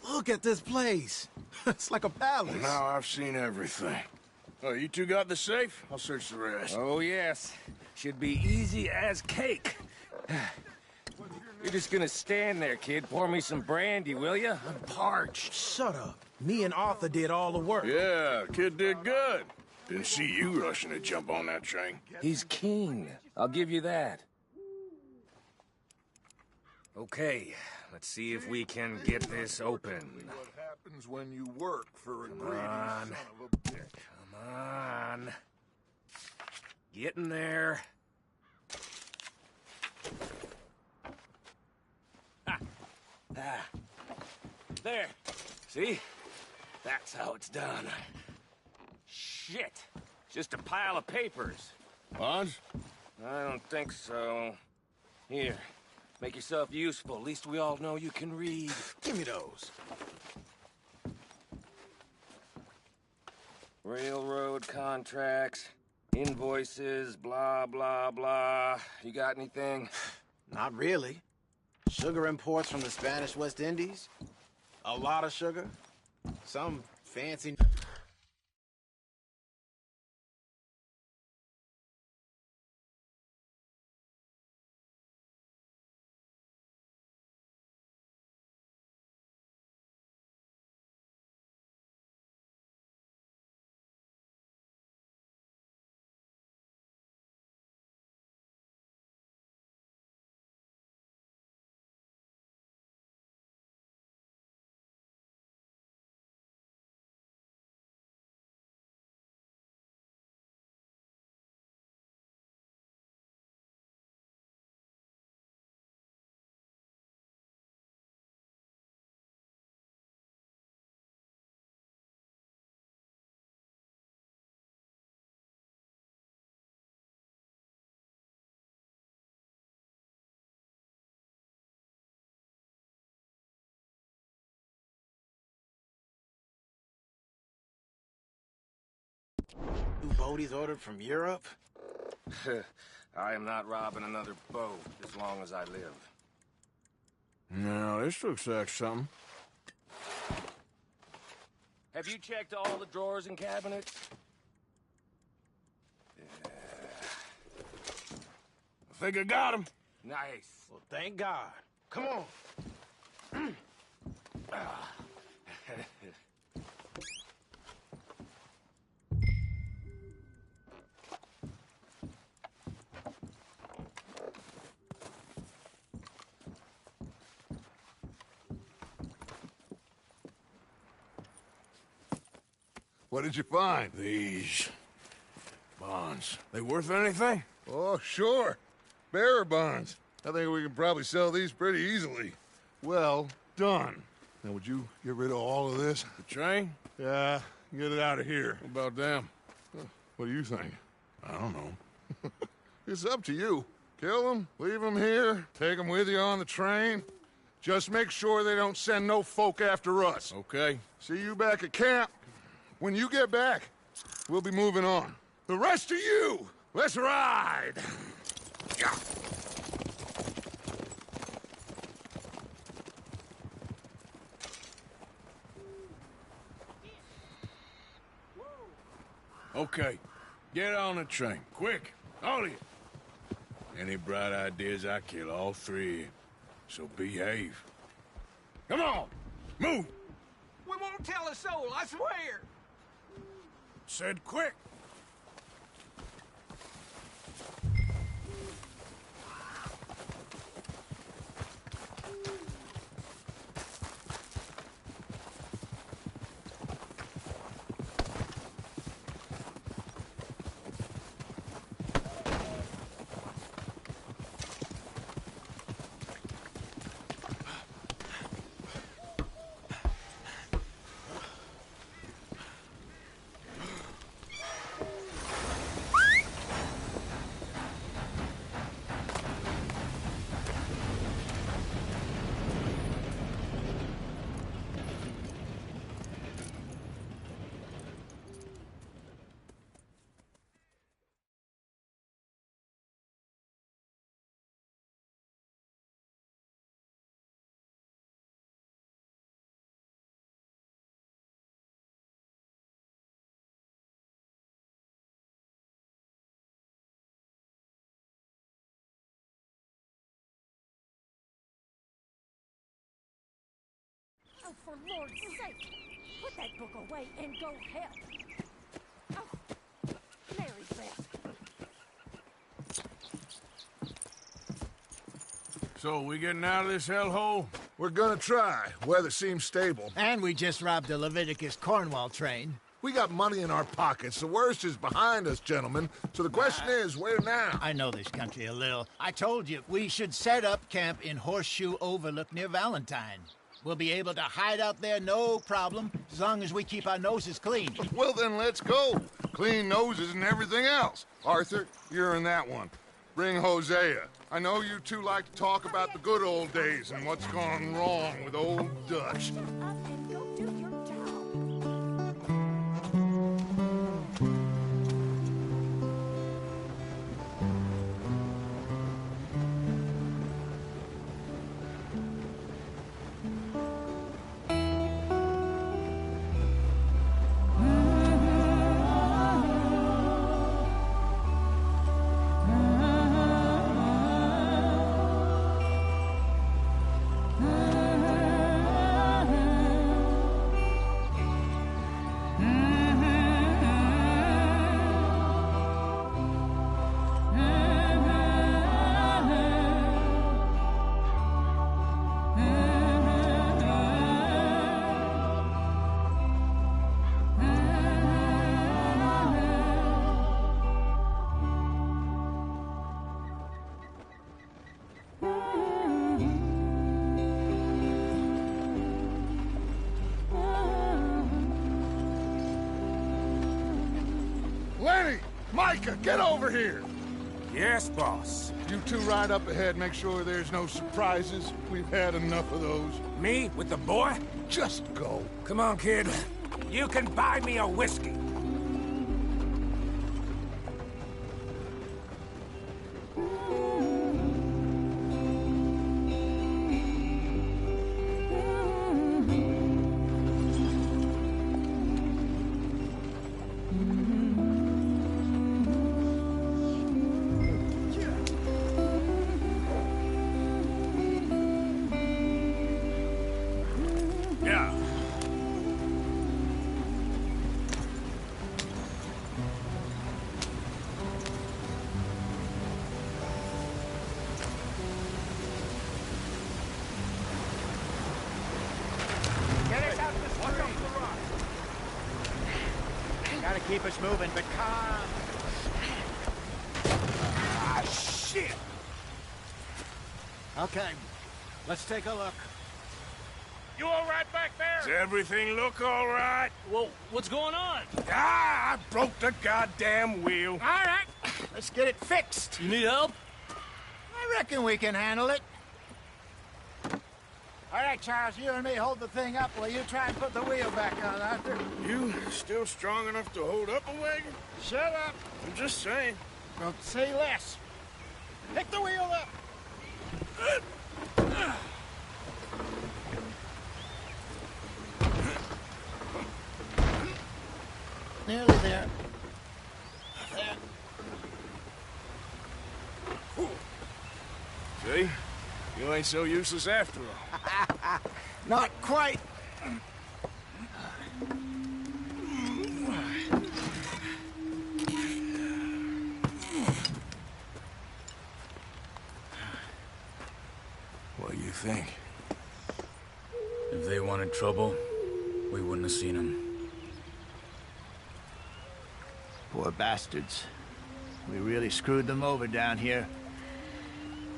Look at this place. It's like a palace. Now I've seen everything. Oh, you two got the safe? I'll search the rest. Oh, yes. Should be easy as cake. You're just gonna stand there, kid. Pour me some brandy, will you? I'm parched. Shut up. Me and Arthur did all the work. Yeah, kid did good. Didn't see you rushing to jump on that train. He's king. I'll give you that. Okay, let's see if we can get this open. What happens when you work for a greedy on. son of a bitch? Come on. Get in there. Ah. There. See? That's how it's done. Shit. Just a pile of papers. Bonds? I don't think so. Here. Make yourself useful. At least we all know you can read. Give me those. Railroad contracts, invoices, blah, blah, blah. You got anything? Not really. Sugar imports from the Spanish West Indies. A lot of sugar. Some fancy... New boaties ordered from Europe? I am not robbing another boat as long as I live. No, this looks like something. Have you checked all the drawers and cabinets? I think I got him. Nice. Well, thank God. Come on. What did you find? These bonds. They worth anything? Oh, sure. Bearer bonds. I think we can probably sell these pretty easily. Well done. Now, would you get rid of all of this? The train? Yeah, get it out of here. What about them? What do you think? I don't know. It's up to you. Kill them, leave them here, take them with you on the train. Just make sure they don't send no folk after us. Okay. See you back at camp. When you get back, we'll be moving on. The rest of you, let's ride! Yeah. Okay, get on the train, quick, all of you. Any bright ideas, I kill all three of you. So behave. Come on, move! We won't tell a soul, I swear. Said quick. Oh, for Lord's sake, put that book away and go help. Oh, Mary Beth. So, we getting out of this hellhole? We're gonna try. Weather seems stable. And we just robbed a Leviticus Cornwall train. We got money in our pockets. The worst is behind us, gentlemen. So the question is, where now? I know this country a little. I told you, we should set up camp in Horseshoe Overlook near Valentine. We'll be able to hide out there no problem, as long as we keep our noses clean. Well, then let's go. Clean noses and everything else. Arthur, you're in that one. Bring Hosea. I know you two like to talk about the good old days and what's gone wrong with old Dutch. And go do your job. Lenny! Micah, get over here! Yes, boss. You two ride up ahead, make sure there's no surprises. We've had enough of those. Me with the boy? Just go. Come on, kid. You can buy me a whiskey. Yeah. Get us out the street. Gotta keep us moving, but calm. Ah, shit! Okay, let's take a look. You all right back there? Does everything look all right? Well, what's going on? Ah, I broke the goddamn wheel. All right, let's get it fixed. You need help? I reckon we can handle it. All right, Charles, you and me hold the thing up while you try and put the wheel back on, Arthur. You still strong enough to hold up a wagon? Shut up. I'm just saying. Well, say less. Pick the wheel up. Nearly there. See? You ain't so useless after all. Not quite. What do you think? If they wanted trouble, we wouldn't have seen them. Poor bastards. We really screwed them over down here.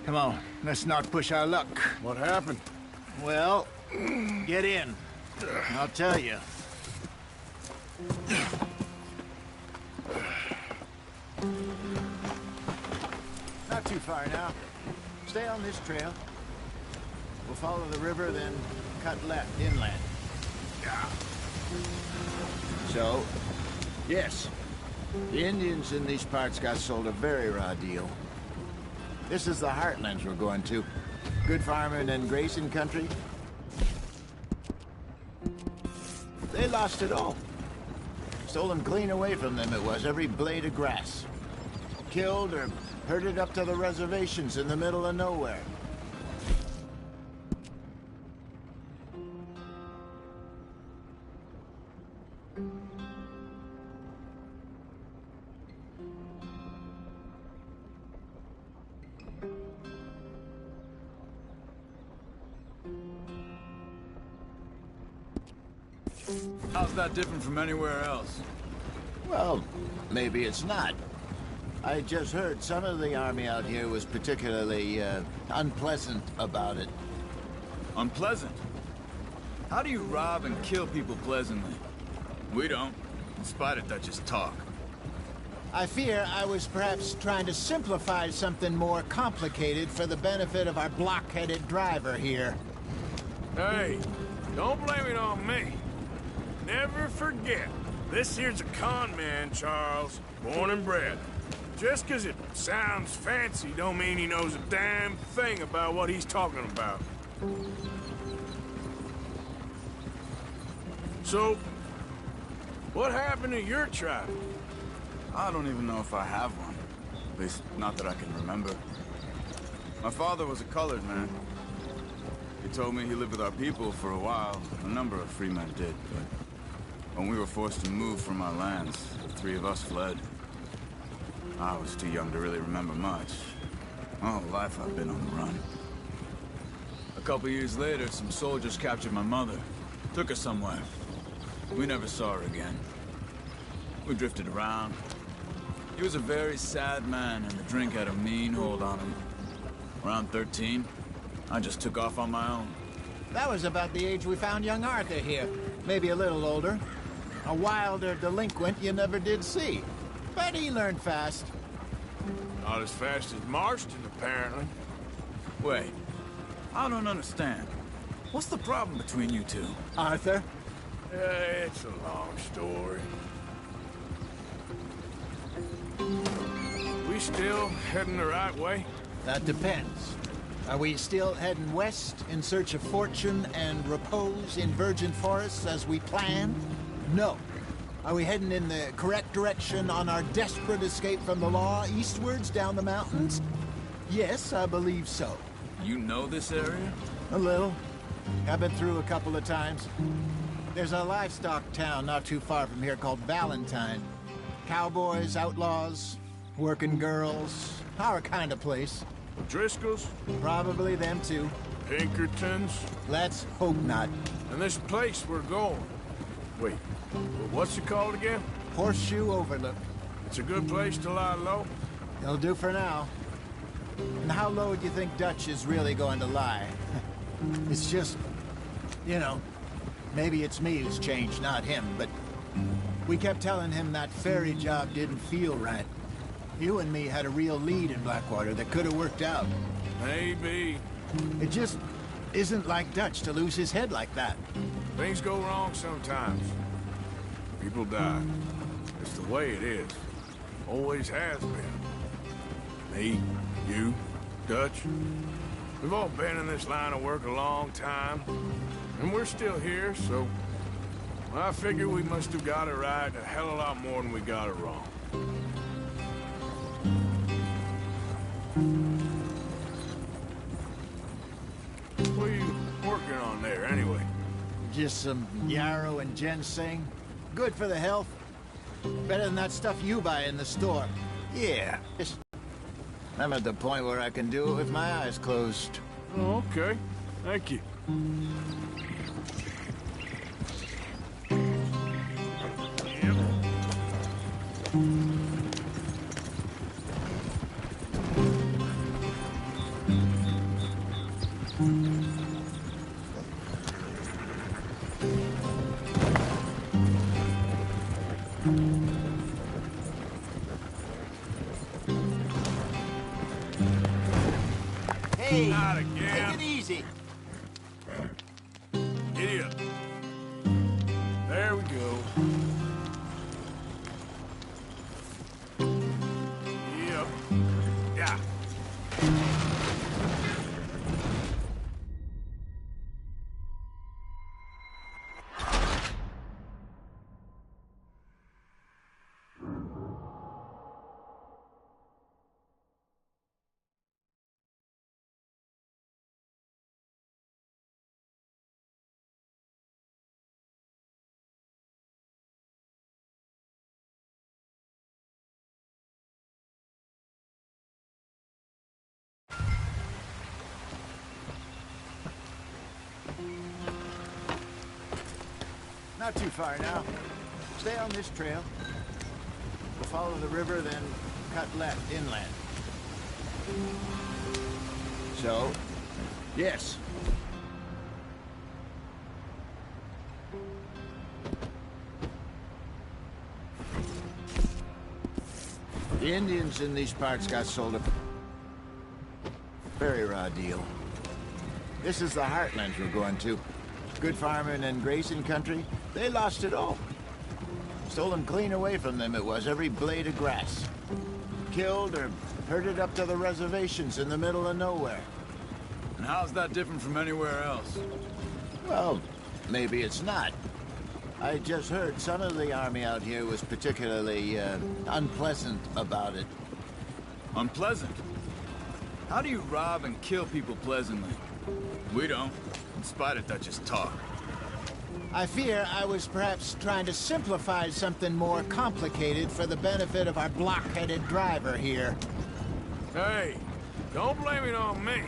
Come on, let's not push our luck. What happened? Well, get in. I'll tell you. Not too far now. Stay on this trail. We'll follow the river, then cut left inland. So, yes, the Indians in these parts got sold a very raw deal. This is the heartlands we're going to. Good farming and grazing country. They lost it all. Stolen clean away from them it was, every blade of grass. Killed or herded up to the reservations in the middle of nowhere. How's that different from anywhere else? Well, maybe it's not. I just heard some of the army out here was particularly, unpleasant about it. Unpleasant? How do you rob and kill people pleasantly? We don't, in spite of Dutch's talk. I fear I was perhaps trying to simplify something more complicated for the benefit of our blockheaded driver here. Hey, don't blame it on me. Never forget, this here's a con man, Charles, born and bred. Just 'cause it sounds fancy don't mean he knows a damn thing about what he's talking about. So, what happened to your tribe? I don't even know if I have one. At least, not that I can remember. My father was a colored man. He told me he lived with our people for a while. A number of free men did, but when we were forced to move from our lands, the three of us fled. I was too young to really remember much. My whole life I've been on the run. A couple years later, some soldiers captured my mother. Took her somewhere. We never saw her again. We drifted around. He was a very sad man, and the drink had a mean hold on him. Around 13, I just took off on my own. That was about the age we found young Arthur here. Maybe a little older. A wilder delinquent you never did see. But he learned fast. Not as fast as Marston, apparently. Wait, I don't understand. What's the problem between you two? Arthur? It's a long story. We still heading the right way? That depends. Are we still heading west in search of fortune and repose in virgin forests as we planned? No. Are we heading in the correct direction on our desperate escape from the law eastwards down the mountains? Yes, I believe so. You know this area? A little. I've been through a couple of times. There's a livestock town not too far from here called Valentine. Cowboys, outlaws, working girls, our kind of place. Driscolls? Probably them too. Pinkertons? Let's hope not. And this place we're going. Wait, what's it called again? Horseshoe Overlook. It's a good place to lie low? It'll do for now. And how low do you think Dutch is really going to lie? It's just, you know, maybe it's me who's changed, not him, but we kept telling him that ferry job didn't feel right. You and me had a real lead in Blackwater that could have worked out. Maybe. It just isn't like Dutch to lose his head like that. Things go wrong sometimes. People die. It's the way it is. Always has been. Me, you, Dutch. We've all been in this line of work a long time. And we're still here, so... I figure we must have got it right a hell of a lot more than we got it wrong. What are you working on there, anyway? Just some yarrow and ginseng. Good for the health. Better than that stuff you buy in the store. Yeah. I'm at the point where I can do it with my eyes closed. Oh, okay. Thank you. Hey, Not again. take it easy. Giddy up. There we go. Yep. Yeah. Not too far now. Stay on this trail. We'll follow the river, then cut left inland. So, yes. The Indians in these parts got sold a very raw deal. This is the heartland we're going to. Good farming and grazing country, they lost it all. Stolen clean away from them it was, every blade of grass. Killed or herded up to the reservations in the middle of nowhere. And how's that different from anywhere else? Well, maybe it's not. I just heard some of the army out here was particularly, unpleasant about it. Unpleasant? How do you rob and kill people pleasantly? We don't, in spite of Dutch's talk. I fear I was perhaps trying to simplify something more complicated for the benefit of our block-headed driver here. Hey, don't blame it on me.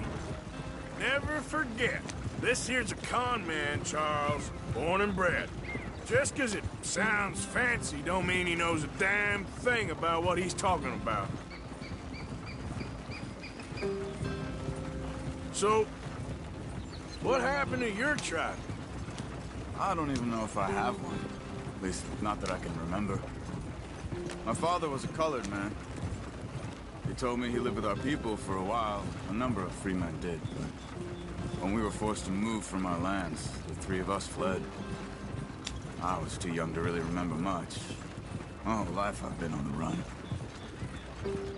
Never forget, this here's a con man, Charles, born and bred. Just 'cause it sounds fancy don't mean he knows a damn thing about what he's talking about. So, what happened to your tribe? I don't even know if I have one. At least, not that I can remember. My father was a colored man. He told me he lived with our people for a while. A number of free men did, but when we were forced to move from our lands, the three of us fled. I was too young to really remember much. My whole life I've been on the run.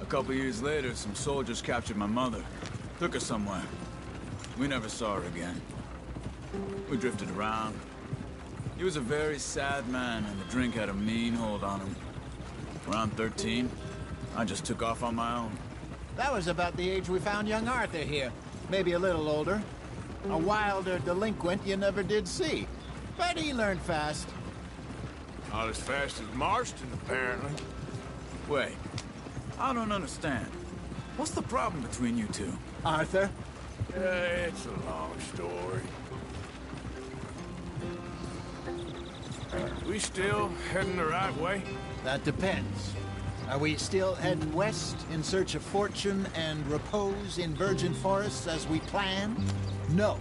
A couple years later, some soldiers captured my mother. Took her somewhere. We never saw her again. We drifted around. He was a very sad man, and the drink had a mean hold on him. Around 13, I just took off on my own. That was about the age we found young Arthur here. Maybe a little older. A wilder delinquent you never did see. But he learned fast. Not as fast as Marston, apparently. Wait, I don't understand. What's the problem between you two? Arthur? It's a long story. We still heading the right way? That depends. Are we still heading west in search of fortune and repose in virgin forests as we planned? No.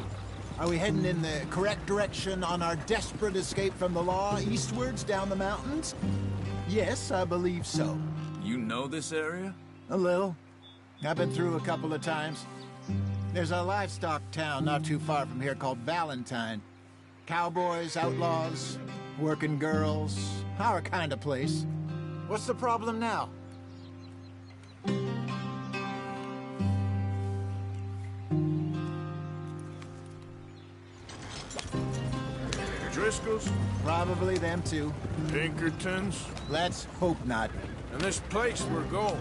Are we heading in the correct direction on our desperate escape from the law eastwards down the mountains? Yes, I believe so. You know this area? A little. I've been through a couple of times. There's a livestock town not too far from here called Valentine. Cowboys, outlaws, working girls, our kind of place. What's the problem now? Driscolls? Probably them too. Pinkertons? Let's hope not. And this place we're going.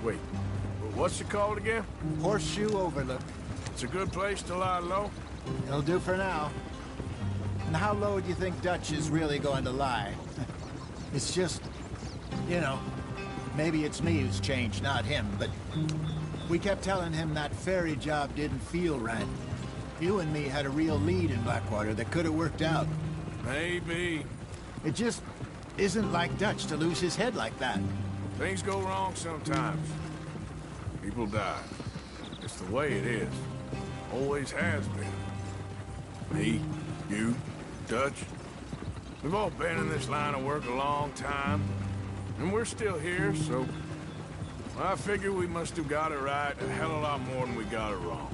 Wait, what's it called again? Horseshoe Overlook. It's a good place to lie low? It'll do for now. And how low do you think Dutch is really going to lie? It's just, you know, maybe it's me who's changed, not him, but we kept telling him that ferry job didn't feel right. You and me had a real lead in Blackwater that could have worked out. Maybe. It just isn't like Dutch to lose his head like that. Things go wrong sometimes. People die. It's the way it is. Always has been. Me, you, Dutch. We've all been in this line of work a long time. And we're still here, so... I figure we must have got it right a hell of a lot more than we got it wrong.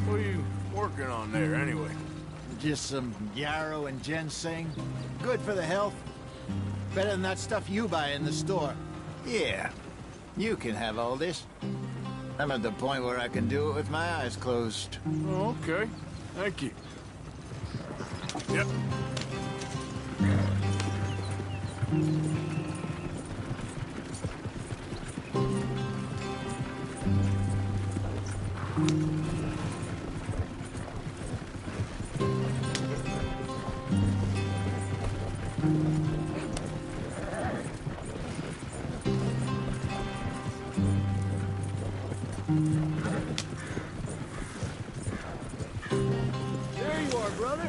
What are you working on there, anyway? Just some yarrow and ginseng. Good for the health. Better than that stuff you buy in the store. Yeah, you can have all this. I'm at the point where I can do it with my eyes closed. Oh, okay. Thank you. Yep. There you are, brother.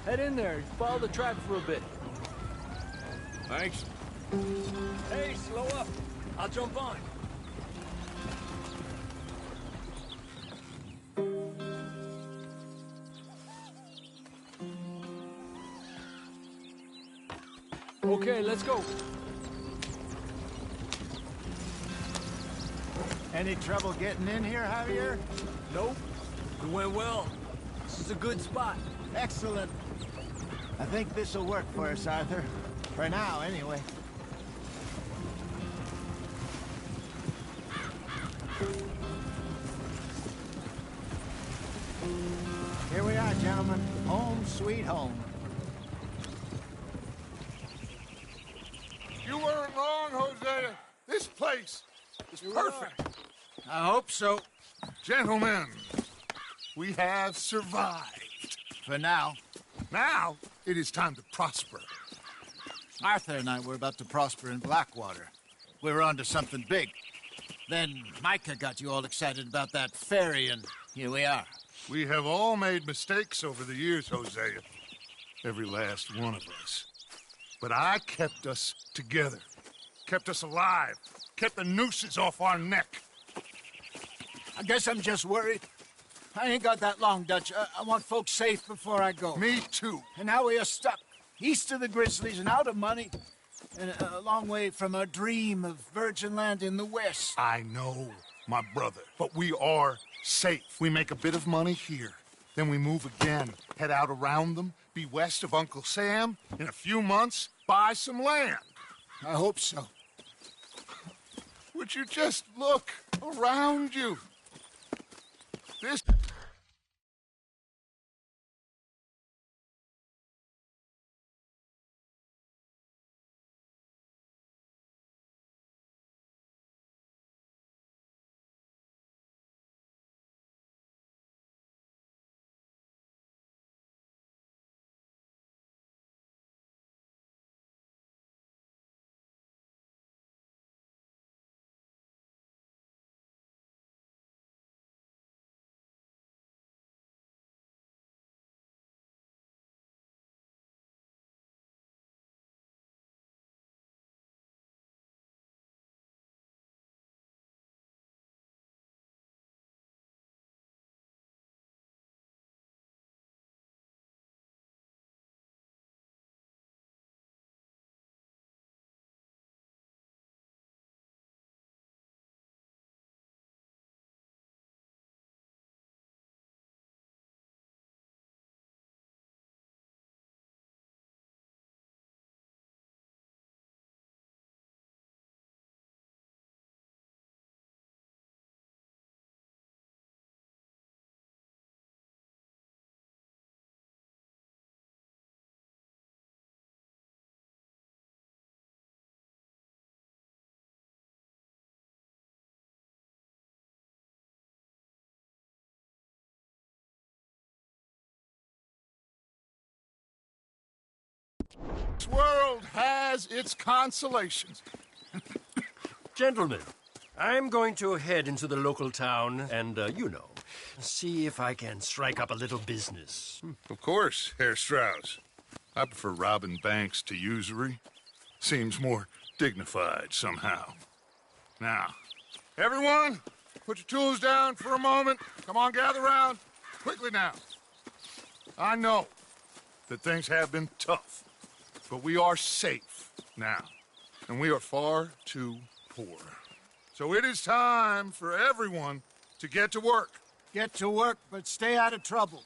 Head in there. Follow the track for a bit. Thanks. Hey, slow up. I'll jump on. Okay, let's go. Any trouble getting in here, Javier? Nope. It went well. This is a good spot. Excellent. I think this'll work for us, Arthur. For now, anyway. Here we are, gentlemen. Home sweet home. You weren't wrong, Hosea. This place is perfect. I hope so. Gentlemen, we have survived. For now. Now, it is time to prosper. Arthur and I were about to prosper in Blackwater. We were onto something big. Then Micah got you all excited about that ferry, and here we are. We have all made mistakes over the years, Hosea. Every last one of us. But I kept us together. Kept us alive. Kept the nooses off our neck. I guess I'm just worried. I ain't got that long, Dutch. I want folks safe before I go. Me too. And now we are stuck east of the Grizzlies and out of money, and a long way from our dream of virgin land in the west. I know, my brother, but we are safe. We make a bit of money here, then we move again, head out around them, be west of Uncle Sam, in a few months, buy some land. I hope so. Would you just look around you? This... This world has its consolations. Gentlemen, I'm going to head into the local town and, see if I can strike up a little business. Of course, Herr Strauss. I prefer robbing banks to usury. Seems more dignified somehow. Now, everyone, put your tools down for a moment. Come on, gather round. Quickly now. I know that things have been tough, but we are safe now, and we are far too poor. So it is time for everyone to get to work. Get to work, but stay out of trouble.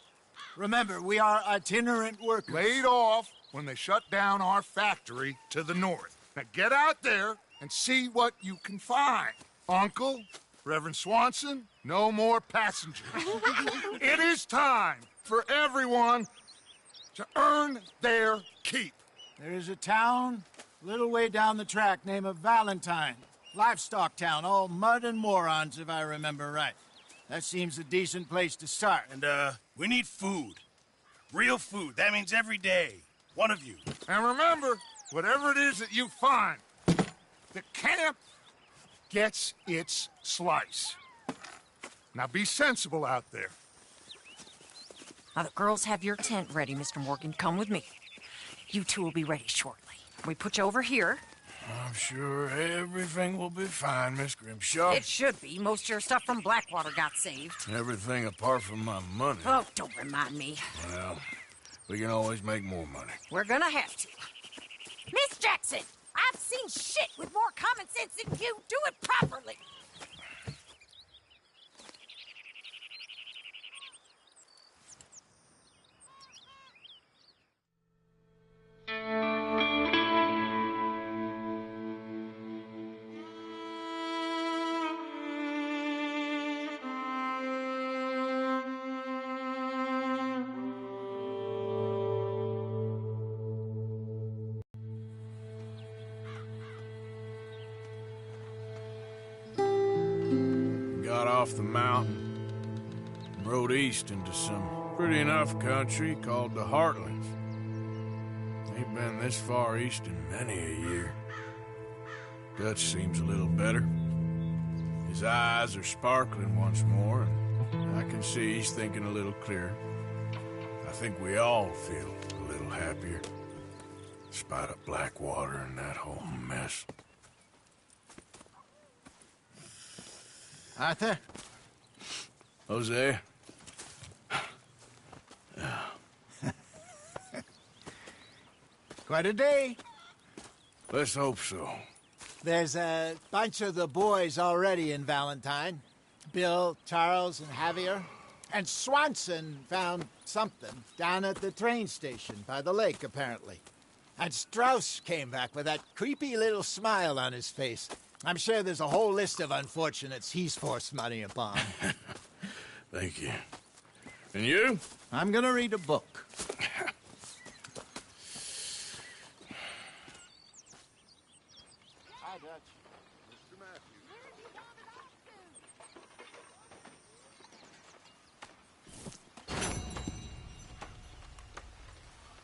Remember, we are itinerant workers. Laid off when they shut down our factory to the north. Now get out there and see what you can find. Uncle, Reverend Swanson, no more passengers. It is time for everyone to earn their keep. There is a town a little way down the track named Valentine. Livestock town, all mud and morons, if I remember right. That seems a decent place to start. And, we need food. Real food. That means every day. One of you. And remember, whatever it is that you find, the camp gets its slice. Now be sensible out there. Now the girls have your tent ready, Mr. Morgan. Come with me. You two will be ready shortly. We put you over here. I'm sure everything will be fine, Miss Grimshaw. It should be. Most of your stuff from Blackwater got saved. Everything apart from my money. Oh, don't remind me. Well, we can always make more money. We're gonna have to. Miss Jackson, I've seen shit with more common sense than you. Do it properly. Got off the mountain and rode east into some pretty enough country called the Heartlands. Ain't been this far east in many a year. Dutch seems a little better. His eyes are sparkling once more, and I can see he's thinking a little clearer. I think we all feel a little happier, in spite of Blackwater and that whole mess. Arthur? Jose? Quite a day. Let's hope so. There's a bunch of the boys already in Valentine. Bill, Charles, and Javier. And Swanson found something down at the train station by the lake, apparently. And Strauss came back with that creepy little smile on his face. I'm sure there's a whole list of unfortunates he's forced money upon. Thank you. And you? I'm gonna read a book. Hi, Dutch. Mr. Matthews.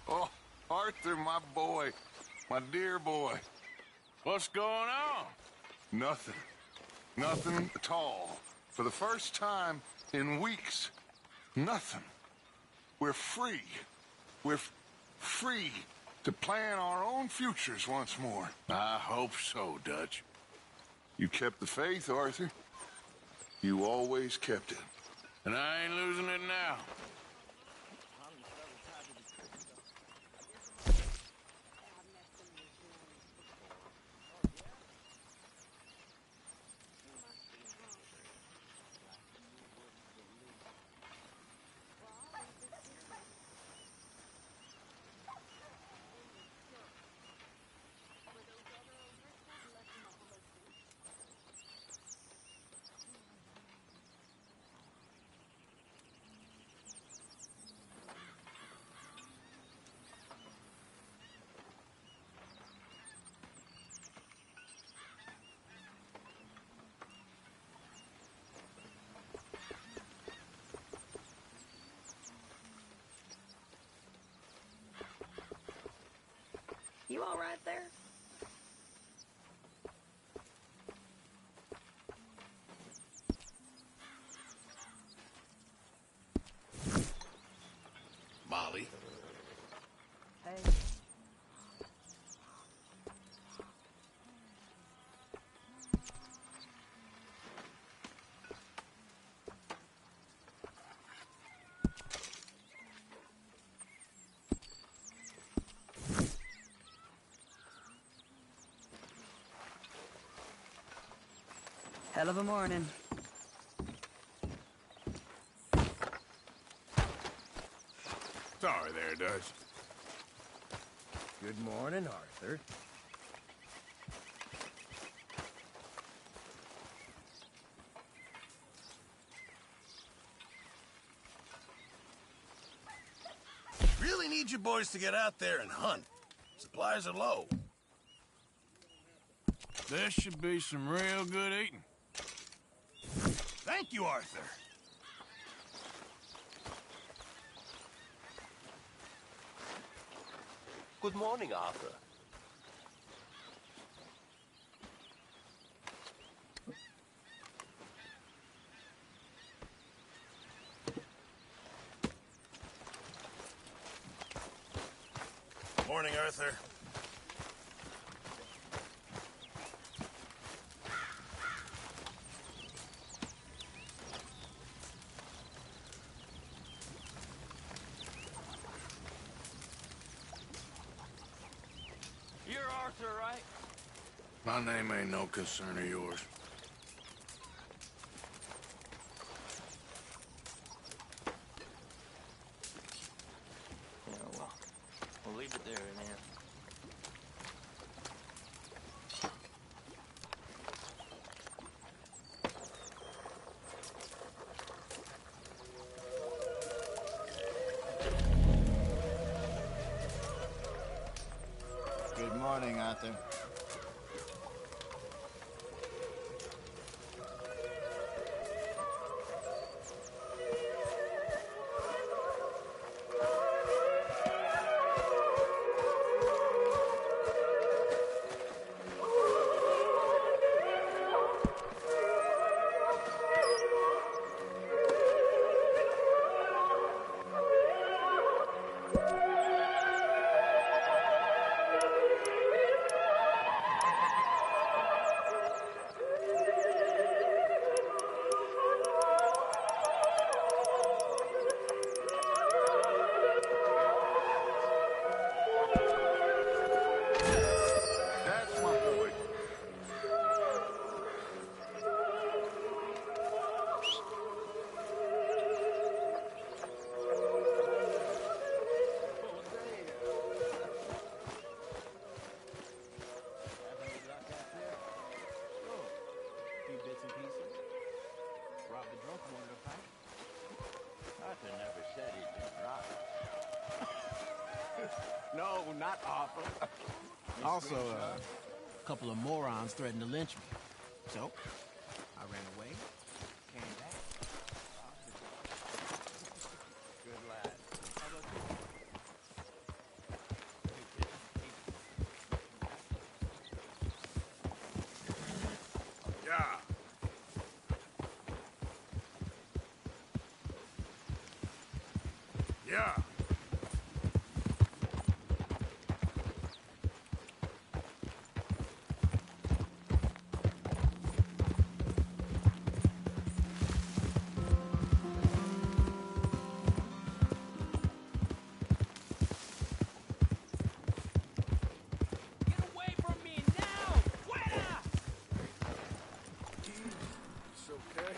Oh, Arthur, my boy. My dear boy. What's going on? Nothing. Nothing at all. For the first time in weeks, nothing. We're free. We're free to plan our own futures once more. I hope so, Dutch. You kept the faith, Arthur. You always kept it. And I ain't losing it now. You all right there? Molly. Hey. Hell of a morning. Sorry there, Dutch. Good morning, Arthur. Really need you boys to get out there and hunt. Supplies are low. There should be some real good eating. Thank you, Arthur. Good morning, Arthur. Morning, Arthur. You're Arthur, right? My name ain't no concern of yours. Yeah, well, we'll leave it there, man. Good morning, Arthur. That's my boy. Few bits and pieces. Robbed the drunk one to fight. Arthur never said he'd been robbed. No, not Arthur. Also, a couple of morons threatened to lynch me. So, I ran away, came back. Good lad. How about you? Yeah. Yeah. Get away from me now! Fuera! It's okay.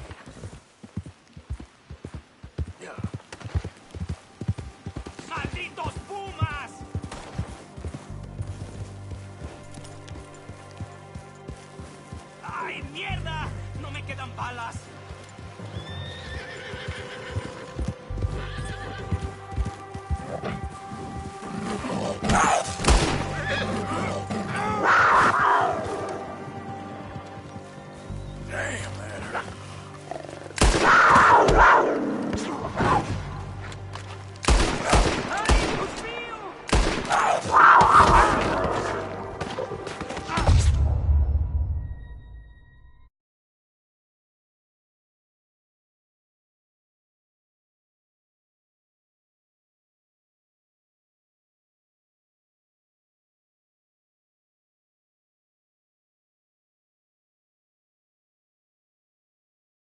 Yeah. ¡Malditos pumas! ¡Ay, mierda! No me quedan balas.